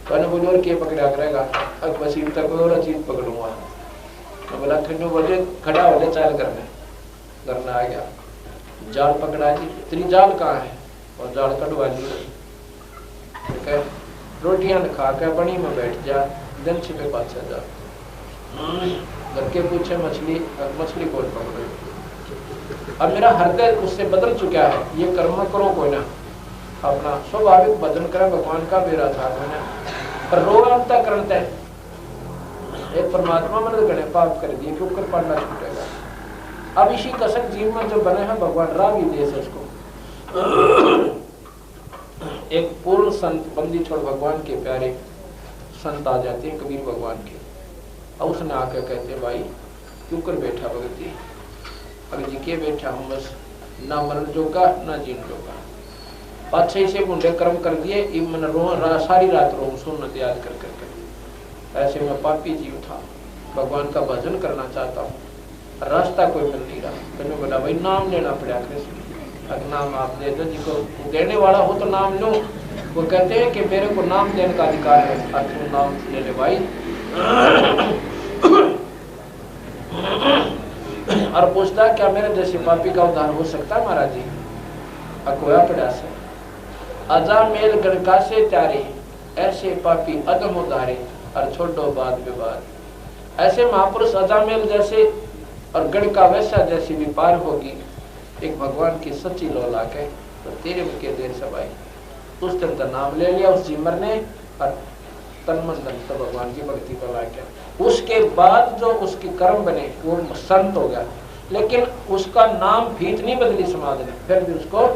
कहने बोले और क्या पकड़ा करेगा, अब वसीम तक और चीज पकड़ूंगा। तो बोला खन्नू बोले खड़ा हो गया, चाल करना आ गया, जाल पकड़ा दी। तेरी जाल कहाँ है, और जाल कटवा दी। रोटियां खा के बनी में बैठ जा, दिन छिपे पास जा, घर के पूछे मछली, मछली कौन पकड़े। अब मेरा हृदय उससे बदल चुका है, ये कर्म करो कोई ना, अपना स्वाभाविक भजन करें भगवान का बेरा था मैंने, पर रोगांता करते एक परमात्मा मन गणे पाप कर दिए, क्यों कर पाना छूटेगा। अब इसी कसक जीव में जो बने हैं भगवान राम ही दे उसको। एक पूर्ण संत बंदी छोड़ भगवान के प्यारे संत आ जाते हैं कबीर भगवान के। अब उसने आकर कहते भाई क्यों कर बैठा भगत जी? भगत जी के बैठा हूँ बस, ना मरण जोगा ना जीन जोगा, अच्छे से बुंडे कर्म कर दिए, मन सारी रात रो सुन्नत याद कर कर कर। ऐसे मैं पापी जीव था, भगवान का भजन करना चाहता हूँ, रास्ता कोई मिल नहीं रहा। मैंने बोला भाई नाम लेना पड़ा कृष्ण, अगर नाम आप दे दो, जिसको देने वाला हो तो नाम लो। वो कहते हैं कि मेरे को नाम देने का अधिकार है, और तुम नाम ले ले भाई। और पूछता क्या मेरे जैसे पापी का उद्धार हो सकता है महाराज जी? अकोया पड़ा से अजा मेल गणका से त्यारे, ऐसे पापी अदम उधारे, और छोड़ो बात विवाद। ऐसे महापुरुष अजामेल जैसे और गणका वैसा जैसी भी पार होगी एक भगवान की सच्ची लौला के, तो तेरे में के देर सब आई। उस दिन तो नाम ले लिया उस जिमर ने, और तन मन धन तो भगवान की भक्ति को ला गया। उसके बाद जो उसके कर्म बने वो संत हो गया, लेकिन उसका नाम भीत नहीं बदली समाज ने, फिर भी उसको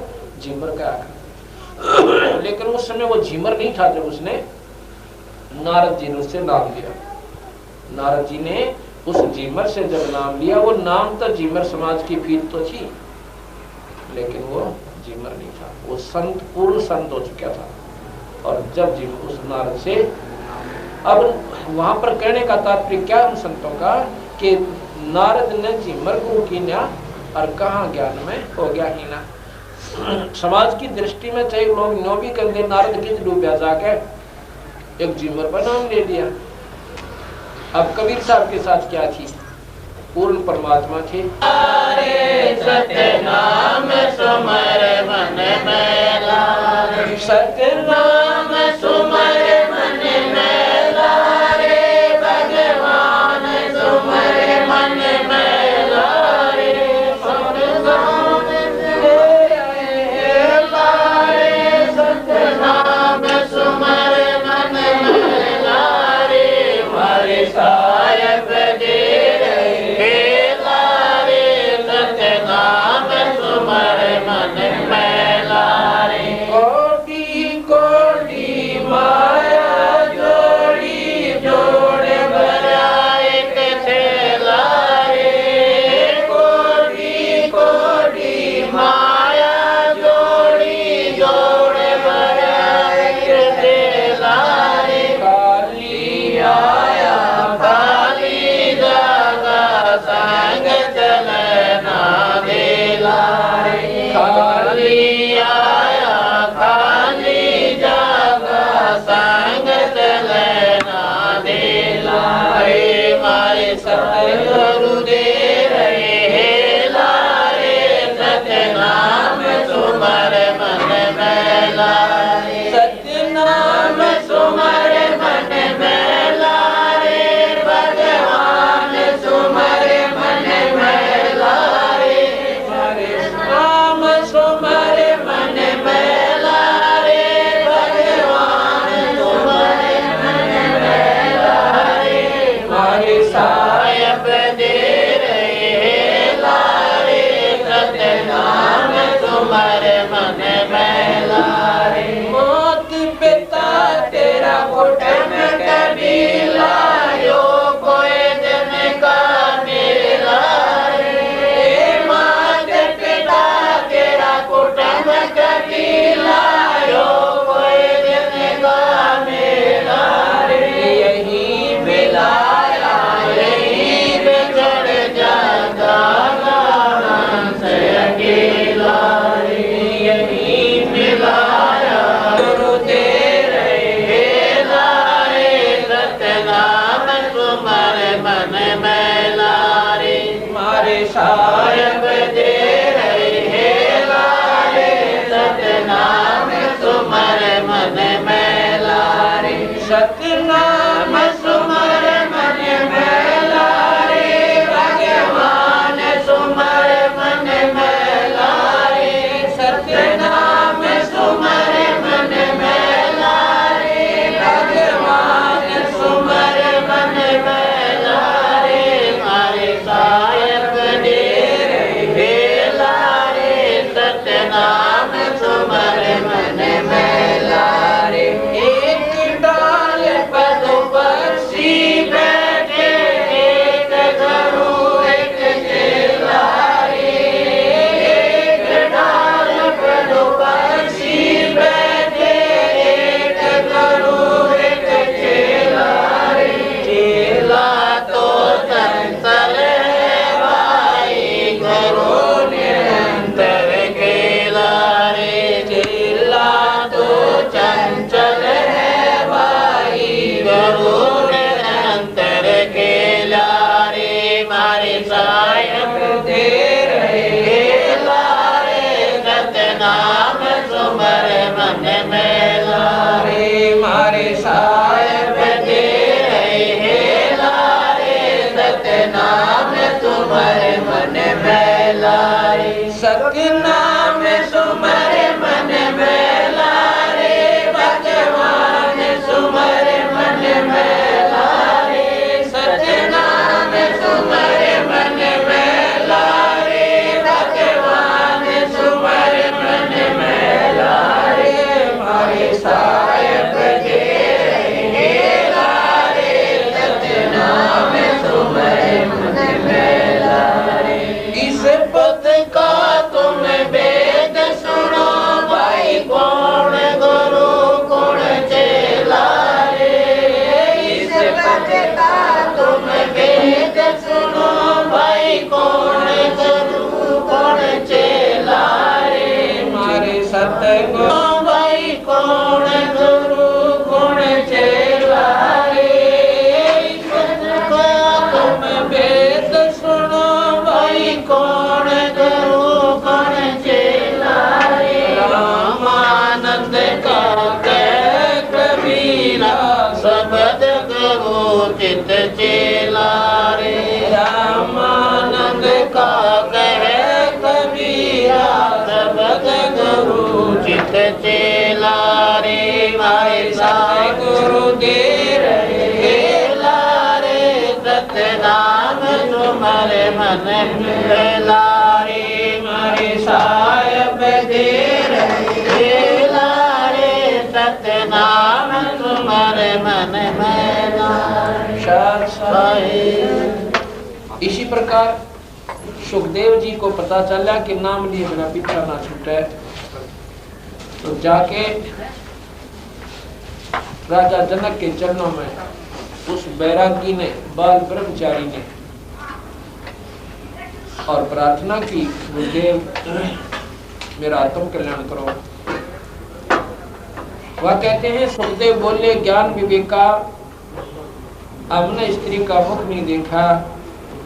झिमर का आकर। लेकिन उस समय वो झिमर नहीं था जब उसने नारद जी ने उससे नाम लिया। नारद जी ने उस झिमर से जब नाम लिया, वो नाम तो झिमर समाज की भीत तो थी, लेकिन वो झिमर नहीं था, वो संत पूर्ण संत हो चुका था। और जब झिमर उस नारद से, अब वहां पर कहने का तात्पर्य क्या उन संतों का कि नारद ने झिमर गुरु की न्या और कहाँ ज्ञान में हो गया ही ना। समाज की दृष्टि में चाहे लोग नो भी कर दे, नारद की डूबा जाके एक झिमर पर नाम ले लिया। अब कबीर साहब के साथ क्या थी? पूर्ण परमात्मा थे। सत्य नाम सुमर मन में लारे, सत्य नाम सुमर मन में लारे, भगवान सुमर मन में लारे, सुन नाम लारे, सत्य नाम सुमर मन में लारे, हमारे सायब दे साहेब दे रहे लारे सतनाम सुमर मन में लारे मारे साहेब दे रहे लारे सतनाम सुमर मन में लारे सतनाम सुमर मन में लारे भगवान सुमर मन में लारे सतनाम सुमर मन में लारे भगवान सुमर मन में लारे मारे साहेब दे रहे लारे सतनाम सुमर मन में लारे इस पद का तुम वेद सुनो भाई कौन गुरु कौन चेला रे इस पद का तुम वेद सुनो भाई कौन गुरु कौन चेला रे मारे सतगुरु भाई कौन गुरु कौन चेला रे इस पद का तुम वेद सुनो भाई कौन गुरु कौन चेला रे रामानंद का कह कबीरा सबद गुरु चित चेला रे रामानंद का कह कबीरा सबद गुरु चित चेला रे माए सतगुरु दे रहे लारे सतनाम सुमर मन में लारे मारे साहेब दे रहे लारे सतनाम सुमर मन में लारे। इसी प्रकार सुखदेव जी को पता चला कि नाम लिए मेरा पीछा ना छूटे, तो जाके राजा जनक के चरणों में उस बैरागी ने, बाल ब्रह्मचारी ने, और प्रार्थना की, गुरुदेव मेरा आत्म कल्याण करो। वह कहते हैं, सुखदेव बोले, ज्ञान विवेका हमने स्त्री का मुख नहीं देखा,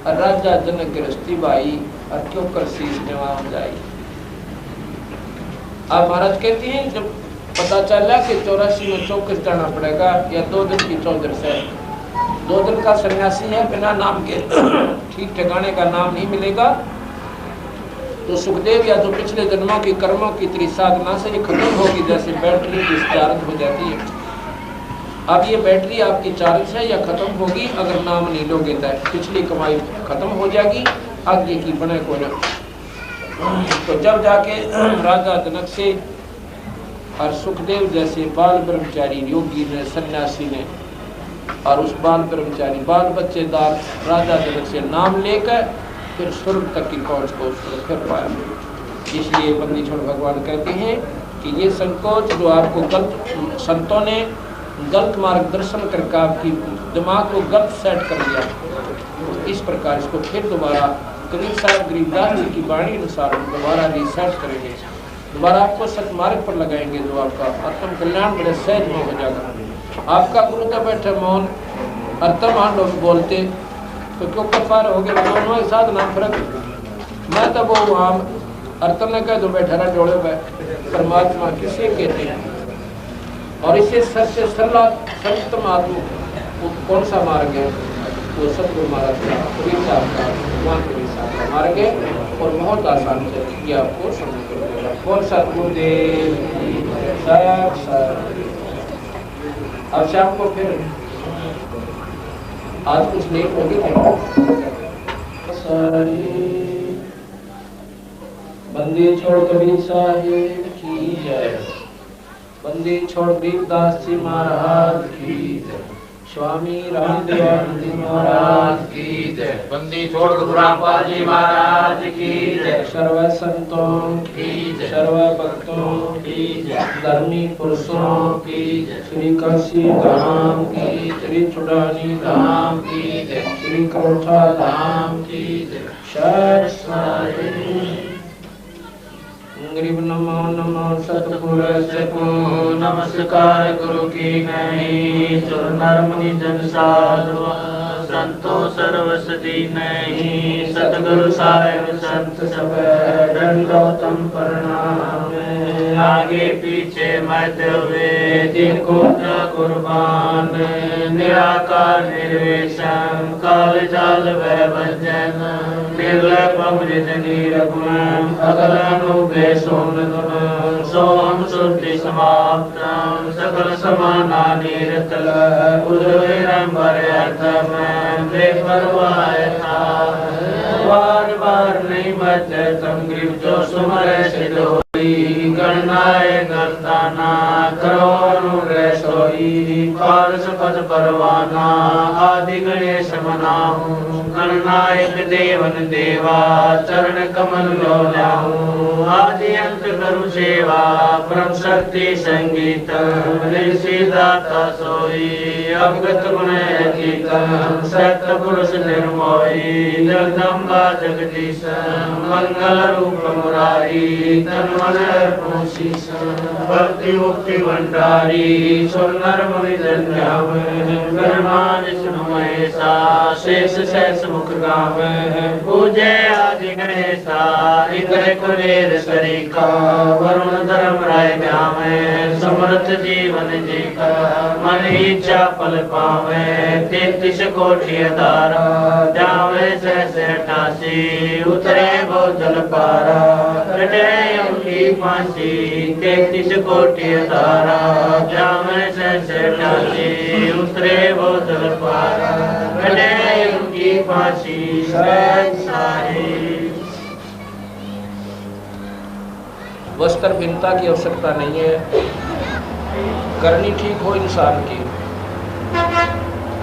और राजा जनक गृहस्थी बाई, और क्यों कर शीश नेवा हो जाए। आप महाराज कहते हैं, जब पता चला कि 84 में चौकस जाना पड़ेगा, या 2 दिन की चौदस है, 2 दिन का सन्यासी है, बिना नाम के ठीक ठिकाने का नाम नहीं मिलेगा, तो सुखदेव या तो पिछले जन्मों की कर्मों की त्रि साधना से ये खत्म होगी, जैसे बैटरी डिस्चार्ज हो जाती है। अब ये बैटरी आपकी चार्ज है या खत्म होगी अगर नाम नहीं लोगे, तो पिछली कमाई खत्म हो जाएगी, आगे की बने को न। तो जब जाके राजा जनक से और सुखदेव जैसे बाल ब्रह्मचारी योगी ने, सन्यासी ने, और उस बाल ब्रह्मचारी बाल बच्चेदार राजा जनक से नाम लेकर फिर स्वर्ग तक की पहुंच को फिर पाया। इसलिए बंदी छोड़ भगवान कहते हैं कि ये संकोच जो आपको गलत संतों ने गलत मार्गदर्शन करके आपकी दिमाग को गलत सेट कर दिया, इस प्रकार इसको फिर दोबारा कबीर साहब गरीबदास जी की वाणी अनुसार दोबारा रिसेट करेंगे, दोबारा आपको सतमार्ग पर लगाएंगे, जो आपका आत्म कल्याण बड़े सहज में हो जाएगा। आपका गुरु तो बैठे मौन, अर्तमान लोग बोलते तो क्यों कफार हो गए, दोनों के साथ नाम फर्क। मैं तो वो वहाँ अर्तन ने कह दो बैठा रहा जोड़े में, परमात्मा किसे कहते हैं, और इसे सबसे सरला सर्वोत्तम आत्मा कौन सा मार्ग है, वो सतगुरु महाराज का, कबीर साहब का, भगवान कबीर साहब का मार्ग है, और बहुत आसान से ये आपको समझ कर देगा। कौन सतगुरुदेव साहब। अब शाम को फिर आज कुछ लेट होगी बंदी छोड़ कबीर साहिब की जय, बंदी छोड़ गरीबदास जी महाराज की जय, स्वामी रामदेव महाराज की जय, बंदी छोड़ गुरु रामपाल जी महाराज की जय, सर्व संतों की जय, सर्व भक्तों की जय, धर्मी पुरुषों की जय, श्री काशी धाम की, श्री चुड़ानी धाम की जय, श्री करोठा धाम की जय। गरीब नमो नमो सतपुरुष को नमस्कार गुरु की नहीं, चुर नर मुनि जन साधु संतो सर्वस दीनहि सतगुरु साहिब संत सब दंडोतम प्रणाम। आगे पीछे मध्य हुए जिनको कुर्बान निराकार निर्वेशम काल जाल वह भजन निर्लभम निरगुण अगलनुपे सोम गुण सोम शुद्धि समाप्तम सकल समाना निरतल उदयरंबर अर्थम बेपरवाह था बार बार नहीं बचे तम ग्रीव जो सुमर सिद्ध गणनाय गर्दाना करो सोई पारस पद परवाना आदि गणेश मनाहू गणनायक देवन देवा चरण कमल लो जाऊं आदि अंत करु सेवा परम शक्ति संगीत दाता सोई अवगत गुण अतीत सत्य पुरुष निर्मोही जगदम्बा जगदीश मंगल रूप मुरारी तन्मन भक्ति मुक्ति भंडारी सुनर मुनि जन्म ब्रह्मा विष्णु महेशा शेष शेष मुख गाव पूजे आदि गणेशा इतर कुबेर सरिका वरुण धर्म राय गावे समर्थ जीवन जी का मन इच्छा फल पावे 33 कोटि धारा जावे सहस 88 उतरे वो जल पारा कटे उनकी फांसी 33 कोटि धारा जावे सहस 88 उतरे वो जल पारा कटे उनकी फांसी वस्त्र भिन्नता की आवश्यकता नहीं है। करनी ठीक हो इंसान की,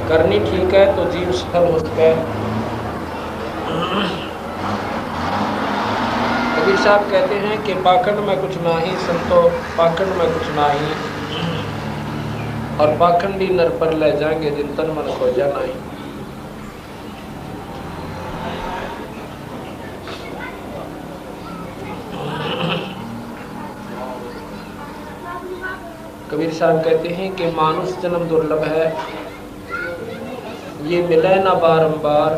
करनी ठीक है तो जीव सफल हो सके। कबीर साहब कहते हैं कि पाखंड में कुछ नाही संतो पाखंड में कुछ नाही और पाखंडी नर पर ले जाएंगे जिन तन मन खोजा नहीं। कबीर साहब कहते हैं कि मानुष जन्म दुर्लभ है, ये मिले ना बारंबार।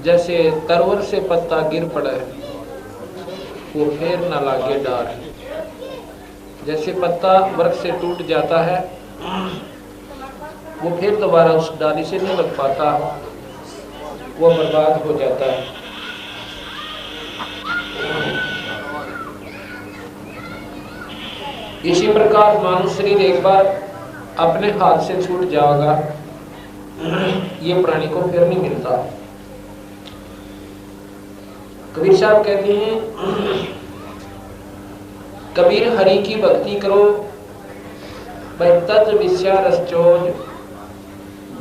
जैसे तरवर से पत्ता गिर पड़े वो फिर न लागे डार। जैसे पत्ता वृक्ष से टूट जाता है वो फिर दोबारा उस डाली से नहीं लग पाता, वो बर्बाद हो जाता है। इसी प्रकार मानव शरीर एक बार अपने हाथ से छूट जाएगा, ये प्राणी को फिर नहीं मिलता। कबीर साहब कहते हैं कबीर हरि की भक्ति करो भाई तज विषया रसचोज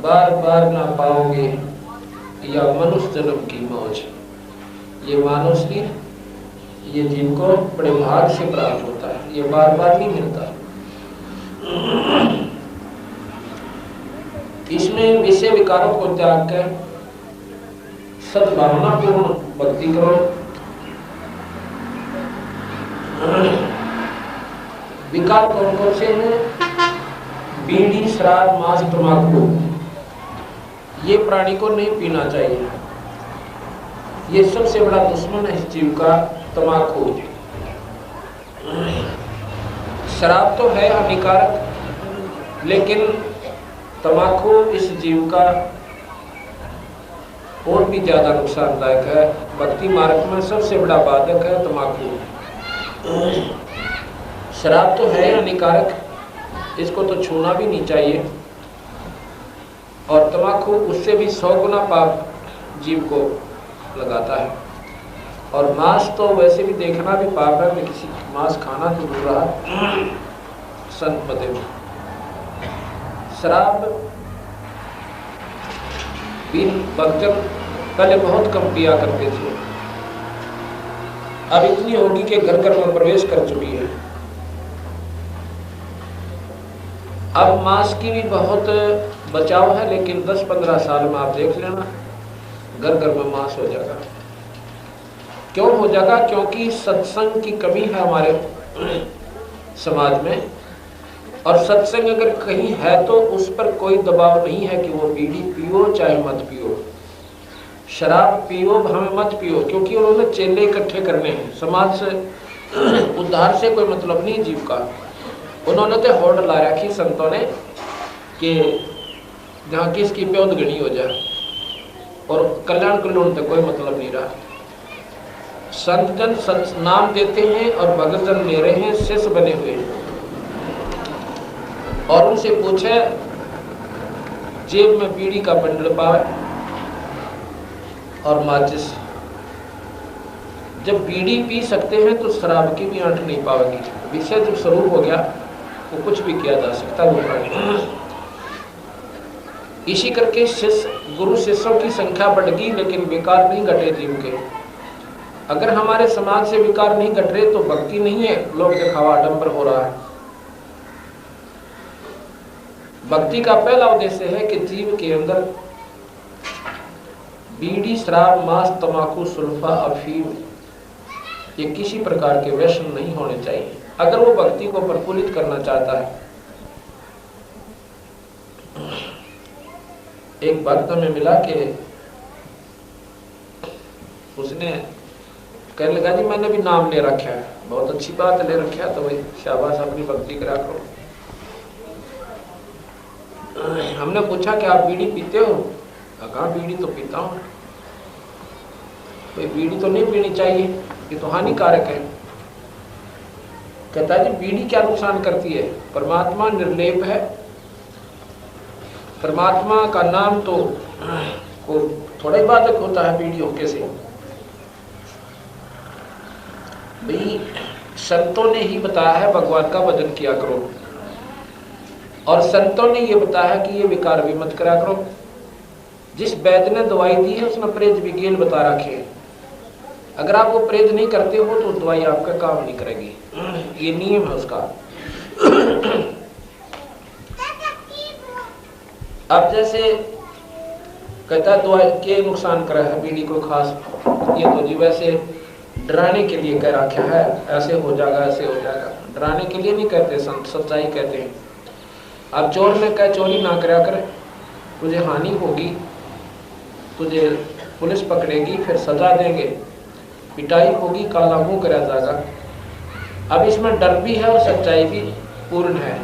बार बार ना पाओगे या मनुष्य जन्म की मौज। ये मानव शरीर ये जीव को बड़े भाग से प्राप्त होता है, ये बार बार नहीं मिलता। इसमें विषय विकारों को त्याग कर सद्भावना पूर्ण भक्ति करो। विकार कौन कौन से हैं? बीड़ी, शराब, मांस, तंबाकू, ये प्राणी को नहीं पीना चाहिए। ये सबसे बड़ा दुश्मन है इस जीव का, तंबाकू। शराब तो है हानिकारक, लेकिन तंबाकू इस जीव का और भी ज्यादा नुकसानदायक है। भक्ति मार्ग में सबसे बड़ा बाधक है तंबाकू। शराब तो है हानिकारक, इसको तो छूना भी नहीं चाहिए, और तंबाकू उससे भी 100 गुना पाप जीव को लगाता है। और मांस तो वैसे भी देखना भी पाप है, मैं किसी मांस खाना तो दूर रहा संत पदे में। शराब भी भक्तजन पहले बहुत कम पिया करते थे, अब इतनी होगी कि घर घर में प्रवेश कर चुकी है। अब मांस की भी बहुत बचाव है, लेकिन 10-15 साल में आप देख लेना घर घर में मांस हो जाएगा। क्यों हो जाएगा? क्योंकि सत्संग की कमी है हमारे समाज में। और सत्संग अगर कहीं है तो उस पर कोई दबाव नहीं है कि वो बीड़ी पियो चाहे मत पियो, शराब पियो हमें मत पियो, क्योंकि उन्होंने चेले इकट्ठे करने हैं। समाज से उद्धार से कोई मतलब नहीं जीव का। उन्होंने तो होड़ ला रखी संतों ने कि जहाँ किसकी प्योद गणी हो जाए, और कल्याण कल्याण तक कोई मतलब नहीं रहा। संत जन सत नाम देते हैं और भगत जन ले रहे हैं, शिष्य बने हुए हैं। और उनसे पूछे जेब में बीड़ी का बंडल पावे और माचिस। जब बीड़ी पी सकते हैं तो शराब की भी आंट नहीं पावेगी। विषय जब स्वरूप हो गया तो कुछ भी किया जा सकता है। इसी करके शिष्य गुरु शिष्यों की संख्या बढ़ गई, लेकिन विकार नहीं घटे जीव के। अगर हमारे समाज से विकार नहीं घट रहे तो भक्ति नहीं है, लोग दिखावा आडंबर हो रहा है। भक्ति का पहला उद्देश्य है कि जीव के अंदर बीड़ी, शराब, मांस, तंबाकू, सुल्फा, अफीम ये किसी प्रकार के व्यसन नहीं होने चाहिए। अगर वो भक्ति को प्रफुल्लित करना चाहता है। एक भक्त में मिला कि उसने कहने लगा जी मैंने भी नाम ले रखा है, बहुत अच्छी बात है, ले रखा है तो भाई शाबाश, अपनी भक्ति करा करो। हमने पूछा कि आप बीड़ी पीते हो? कहा बीड़ी तो पीता हूँ। भाई बीड़ी तो नहीं पीनी चाहिए, ये तो हानिकारक है। कहता है जी बीड़ी क्या नुकसान करती है? परमात्मा निर्लेप है, परमात्मा का नाम तो को थोड़ा ही बाधक होता है बीड़ी होके से। भाई संतों ने ही बताया है भगवान का भजन किया करो, और संतों ने ये बताया कि ये विकार भी मत करा करो। जिस वैद्य ने दवाई दी है उसने परहेज भी गेल बता रखे। अगर आप वो परहेज नहीं करते हो तो दवाई आपका काम नहीं करेगी, ये नियम है उसका। अब जैसे कहता दवाई के नुकसान करा है बीड़ी को खास, ये तो जी वैसे डराने के लिए कह रखा है, ऐसे हो जाएगा ऐसे हो जाएगा। डराने के लिए नहीं कहते संत, सच्चाई कहते हैं। अब चोर ने कहा चोरी ना करा कर, तुझे हानि होगी, तुझे पुलिस पकड़ेगी, फिर सजा देंगे, पिटाई होगी, काला मुंह करा जाएगा। अब इसमें डर भी है और सच्चाई भी पूर्ण है।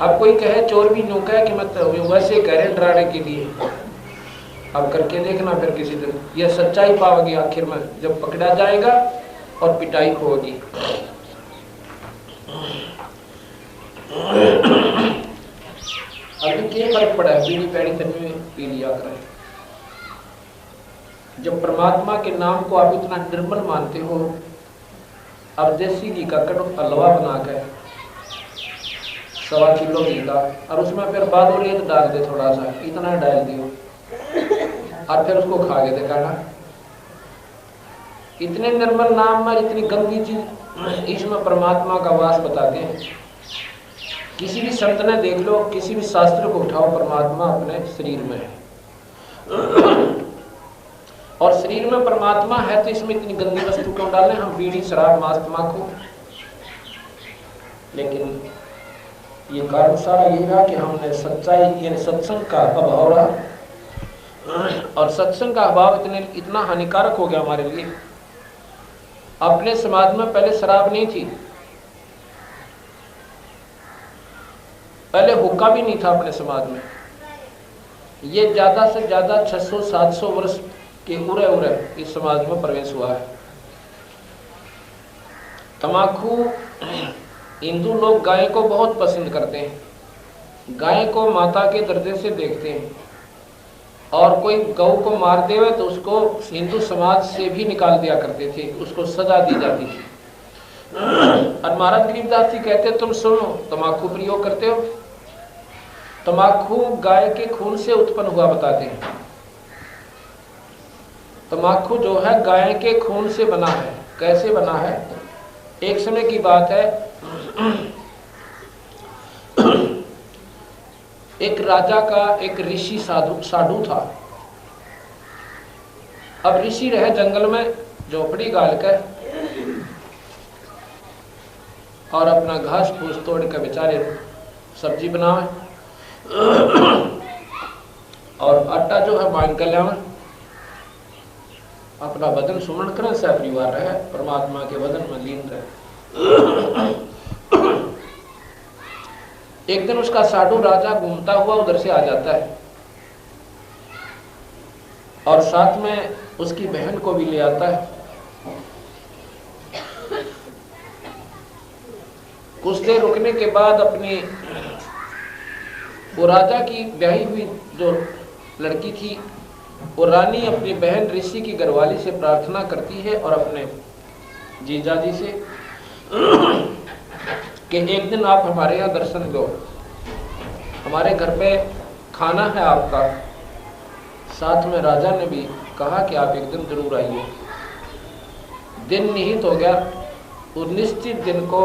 अब कोई कहे चोर भी यूं कहे कि मतलब वैसे कह रहे डराने के लिए, अब करके देखना फिर किसी दिन यह सच्चाई पाओगे आखिर में जब पकड़ा जाएगा और पिटाई होगी। अभी क्या फर्क पड़ा है? बीड़ी पैड़ी तन में पी लिया करें। जब परमात्मा के नाम को आप इतना निर्मल मानते हो, अब देसी घी का कड़वा हलवा बनाकर 1.25 किलो घी का, और उसमें फिर बादो रेत डाल दे, थोड़ा सा इतना डाल दियो और फिर उसको खा के दिखाना। इतने निर्मल नाम में इतनी गंदी चीज, इसमें परमात्मा का वास बताते हैं। किसी भी संत ने देख लो, किसी भी शास्त्र को उठाओ, परमात्मा अपने शरीर में है और शरीर में परमात्मा है, तो इसमें इतनी गंदी वस्तु क्यों डालें हम? बीड़ी, शराब, मांस, तंबाकू। लेकिन ये कारण सारा यही रहा कि हमने सच्चाई यानी सत्संग का अभाव रहा, और सत्संग का अभाव इतना हानिकारक हो गया हमारे लिए। अपने समाज में पहले शराब नहीं थी, पहले हुक्का भी नहीं था अपने समाज में। ये ज्यादा से ज्यादा 600-700 वर्ष के उरे इस समाज में प्रवेश हुआ है। तंबाकू, हिंदू लोग गाय को बहुत पसंद करते हैं, गाय को माता के दर्जे से देखते हैं, और कोई गौ को मार देवे तो उसको हिंदू समाज से भी निकाल दिया करते थे, उसको सजा दी जाती थी। और महाराज गरीबदास जी कहते तुम सुनो, तंबाकू प्रयोग करते हो, तंबाकू गाय के खून से उत्पन्न हुआ बताते हैं। तंबाकू जो है गाय के खून से बना है। कैसे बना है? एक समय की बात है, एक राजा का एक ऋषि साधु था। अब ऋषि रहे जंगल में झोपड़ी गाल कर और अपना घास फूस तोड़ कर बेचारे सब्जी बनावे और आटा जो है बांध कर लियावे, अपना बदन सुमन करें, सह परिवार रहे, परमात्मा के बदन में लीन रहे। एक दिन उसका साधु राजा घूमता हुआ उधर से आ जाता है और साथ में उसकी बहन को भी ले आता है। कुछ देर रुकने के बाद अपनी वो राजा की ब्याही हुई जो लड़की थी, वो रानी अपनी बहन ऋषि की घरवाली से प्रार्थना करती है और अपने जीजा जी से कि एक दिन आप हमारे यहाँ दर्शन दो, हमारे घर पे खाना है आपका। साथ में राजा ने भी कहा कि आप एक दिन जरूर आइए। दिन निहित हो गया, वो निश्चित दिन को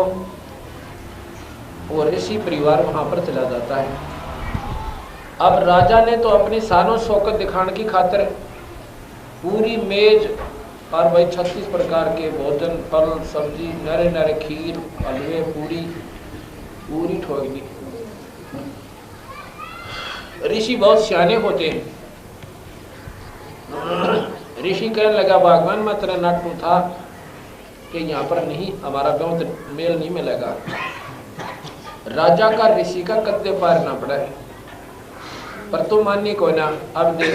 वो ऋषि परिवार वहां पर चला जाता है। अब राजा ने तो अपनी शानो शौकत दिखाने की खातिर पूरी मेज और भाई 36 प्रकार के भोजन, फल, सब्जी, नरे नरे खीर, हलवे, पूरी ठोक दी। ऋषि बहुत सियाने होते हैं। ऋषि कहने लगा, भगवान मैं तेरा नाटू था कि यहाँ पर नहीं, हमारा बहुत मेल नहीं मिलेगा। राजा का ऋषि का कद्दे पार ना पड़ा है, पर तू माननी को ना। अब देख,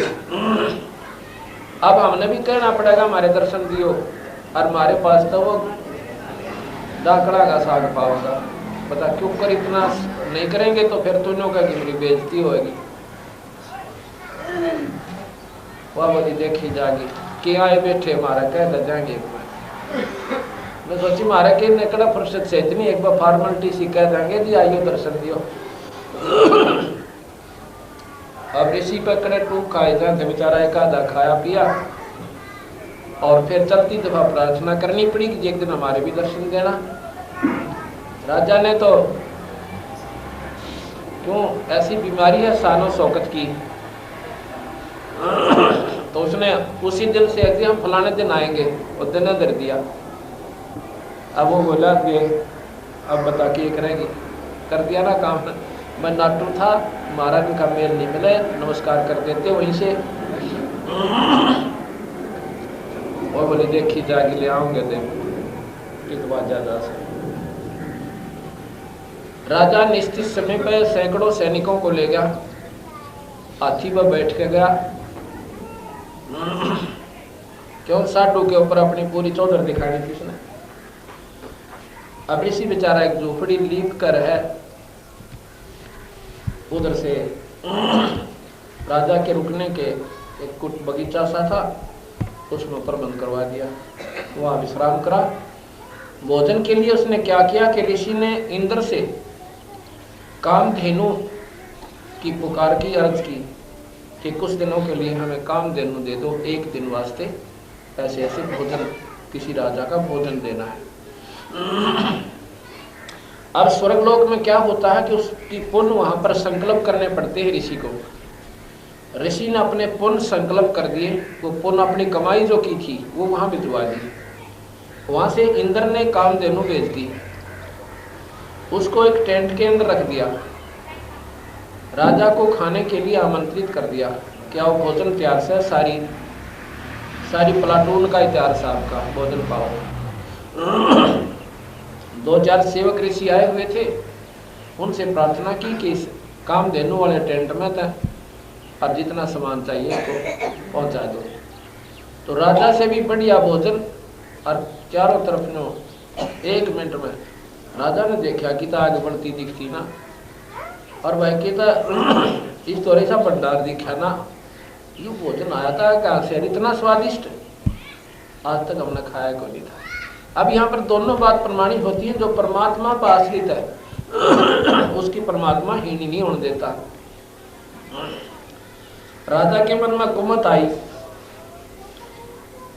अब हमने भी कहना पड़ेगा हमारे दर्शन दियो, और हमारे पास तो वो दाकड़ा का साग पाओगा। पता क्यों कर इतना नहीं करेंगे तो फिर तूने का मेरी बेइज्जती होगी। वह बोली देखी जागी कि आए बैठे हमारा कह दे जाएंगे। मैं सोची मारा के निकला फुर्सत से इतनी एक बार फॉर्मेलिटी सी कह देंगे जी आइयो दर्शन दियो। अब ऋषि पकड़े टूक खाए जाते, बेचारा एक आधा खाया पिया और फिर चलती दफा प्रार्थना करनी पड़ी कि एक दिन हमारे भी दर्शन देना। राजा ने तो क्यों ऐसी बीमारी है शानो शौकत की, तो उसने उसी दिन से एक हम फलाने दिन आएंगे, वो दिन धर दिया। अब वो बोला कि अब बता के ये करेंगे, कर दिया ना काम। मैं नाटू था, महाराज का मेल नहीं मिले, नमस्कार कर देते वहीं से। और बोले देखी जागी ले आऊंगे कितवा ज्यादा से। राजा निश्चित समय पर सैकड़ों सैनिकों को ले गया, हाथी पर बैठ के गया। क्यों साटू के ऊपर अपनी पूरी चौधर दिखाई थी उसने। अब ऋषि बेचारा एक झोपड़ी लीप कर है, उधर से राजा के रुकने के एक कुछ बगीचा सा था, उसमें प्रबंध करवा दिया, वहां विश्राम करा। भोजन के लिए उसने क्या किया कि ऋषि ने इंद्र से कामधेनु की पुकार की, अर्ज की कि कुछ दिनों के लिए हमें कामधेनु दे दो, एक दिन वास्ते ऐसे ऐसे भोजन, किसी राजा का भोजन देना है। अब स्वर्गलोक में क्या होता है कि उसकी पुण्य वहां पर संकल्प करने पड़ते हैं ऋषि को। ऋषि ने अपने पुण्य संकल्प कर दिए, वो पुण्य अपनी कमाई जो की थी वो वहां भिजवा दी। वहां से इंद्र ने कामधेनु भेज दी, उसको एक टेंट के अंदर रख दिया, राजा को खाने के लिए आमंत्रित कर दिया। क्या वो भोजन तैयार से, सारी प्लाटून का ही तैयार से आपका भोजन पाओ। 2-4 सेवक ऋषि आए हुए थे, उनसे प्रार्थना की कि इस कामधेनु वाले टेंट में था और जितना सामान चाहिए उसको पहुंचा दो। तो राजा से भी बढ़िया भोजन और चारों तरफ नो 1 मिनट में राजा ने देखा कि आगे बढ़ती दिखती ना, और वह कहता इस तोरे सा भंडार दिखा ना, ये भोजन आया था कहाँ से, इतना स्वादिष्ट आज तक हमने खाया को नहीं था। अब यहाँ पर दोनों बात प्रमाणित होती है, जो परमात्मा पर आश्रित है उसकी परमात्मा हीन नहीं होने देता। राजा के मन में कुमत आई,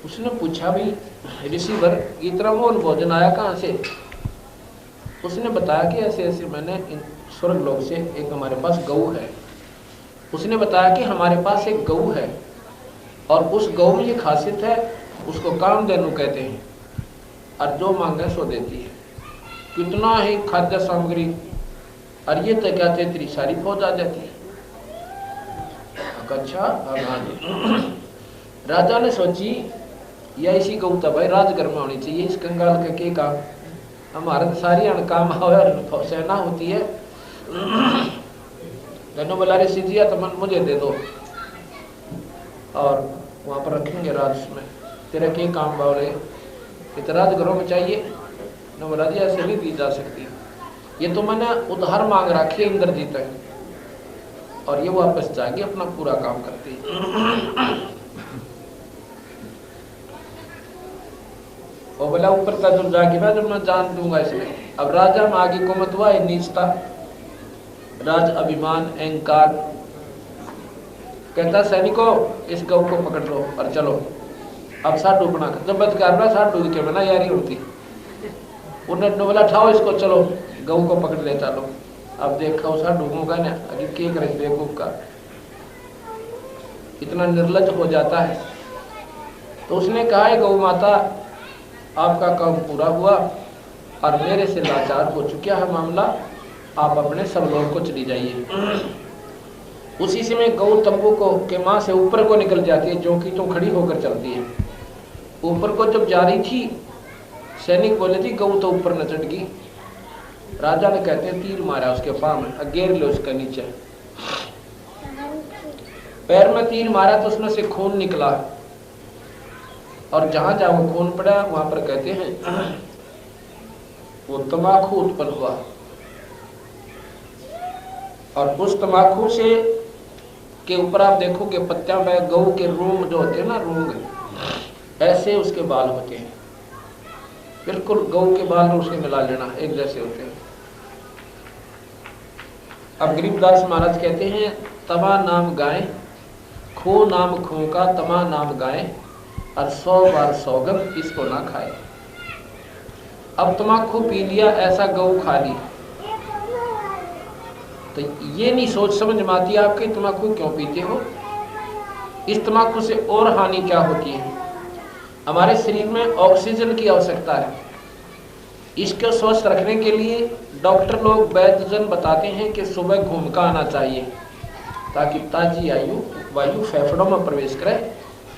उसने पूछा भी ऋषि वर इतना मोहन भोजन आया कहाँ से। उसने बताया कि ऐसे ऐसे मैंने स्वर्ग लोक से एक हमारे पास गऊ है। उसने बताया कि हमारे पास एक गऊ है और उस गऊ में ये खासियत है, उसको कामधेनु कहते हैं और जो मांगे सो देती है। कितना ही खाद्य सामग्री और ये तो क्या तेरी सारी फौज आ जाती है। अच्छा भगवान। राजा ने सोची या इसी गौ तो भाई राजगर में होनी चाहिए, इस कंगाल का के काम, हमारे तो सारी अणकाम और सेना होती है। गन्नो बोला रे सिजिया तो मन मुझे दे दो और वहां पर रखेंगे राज में, तेरा के काम बावरे इतना राजगरों में चाहिए न। बोला जी ऐसे नहीं दी जा सकती, ये तो मैंने उधार मांग रखी है इंद्रजीत है, और ये वापस जाके अपना पूरा काम करती है। और बोला ऊपर का जब जाके मैं जान दूंगा इसमें। अब राजा में आगे को मत हुआ नीचता, राज अभिमान अहंकार। कहता सैनिकों इस गौ को पकड़ लो और चलो अब साडू बना कर, जब बद कर रहा साडू के बना यारी होती। उन्होंने बोला ठाओ इसको, चलो गौ को पकड़ ले चलो। अब देखा साडू का ना अभी क्या करे बेवकूफ का, इतना निर्लज हो जाता है। तो उसने कहा है गौ माता आपका काम पूरा हुआ और मेरे से लाचार हो चुका है मामला, आप अपने सब लोगों को चली जाइए। उसी समय गौ तंबू को के माँ से ऊपर को निकल जाती है, जो कि तो खड़ी होकर चलती है। ऊपर को जब जा रही थी सैनिक बोले थी गौ तो ऊपर न चढ़ गई। राजा ने कहते हैं तीर मारा उसके पाँव में, गिर लो उसका नीचे, पैर में तीर मारा तो उसमें से खून निकला और जहां जहां वो खून पड़ा वहां पर कहते हैं वो तमाकू उत्पन्न हुआ। और उस तमाकू से के ऊपर आप देखोगे पत्तियां में गऊ के रूम जो होते हैं ना, रूंग ऐसे उसके बाल होते हैं, बिल्कुल गऊ के बाल उसके मिला लेना एक जैसे होते हैं। अब गरीबदास महाराज कहते हैं तमा नाम गाय खो नाम खो का, तमा नाम गाय और 100 बार सौगंध इसको ना खाए। अब तमाकू पी लिया ऐसा गऊ खा ली, तो ये नहीं सोच समझ में आती आपके तमाकू क्यों पीते हो, इस तमाकू से और हानि क्या होती है। हमारे शरीर में ऑक्सीजन की आवश्यकता है, इसको स्वस्थ रखने के लिए डॉक्टर लोग वैद्यजन बताते हैं कि सुबह घूम कर आना चाहिए ताकि ताजी वायु फेफड़ों में प्रवेश करे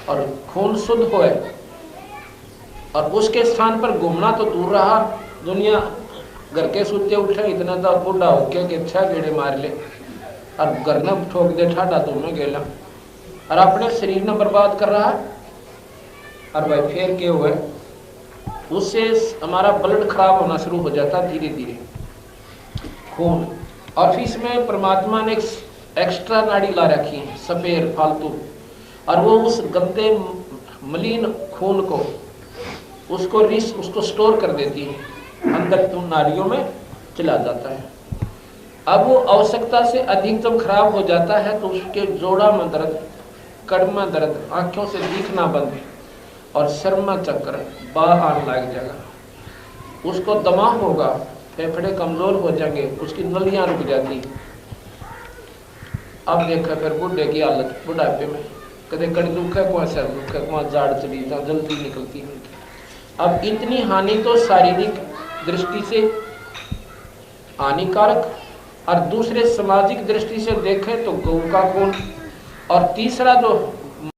और खून शुद्ध होए। और उसके स्थान पर घूमना तो दूर रहा, दुनिया घर के सूते उठे इतना तो बूढ़ा हो गया कि 6 गेड़े मार ले और घर ने ठोक दे ठाडा दोनों गेला और अपने शरीर ने बर्बाद कर रहा है। और भाई फिर क्या हुआ, उससे हमारा ब्लड खराब होना शुरू हो जाता धीरे धीरे खून। और इसमें परमात्मा ने एक्स्ट्रा नाड़ी ला रखी है सफेद फालतू, और वो उस गंदे मलिन खून को उसको स्टोर कर देती है अंदर तुम नाड़ियों में चला जाता है। अब वो आवश्यकता से अधिक जब खराब हो जाता है तो उसके जोड़ा में दर्द, कड़ में दर्द, आंखों से दिखना बंद और सिर में चक्कर, बाल आने लग जाएगा, उसको दमा होगा, फेफड़े कमजोर हो जाएंगे, उसकी नलियां रुक जाती। अब देखा फिर बुढ़े की हालत, बुढ़ापे में कदे कड़ी दुख है, कुआ सिर दुख है, कुआ जाड़ चली जा जल्दी निकलती है। अब इतनी हानि तो शारीरिक दृष्टि से हानिकारक, और दूसरे सामाजिक दृष्टि से देखें तो गौ का खून, और तीसरा जो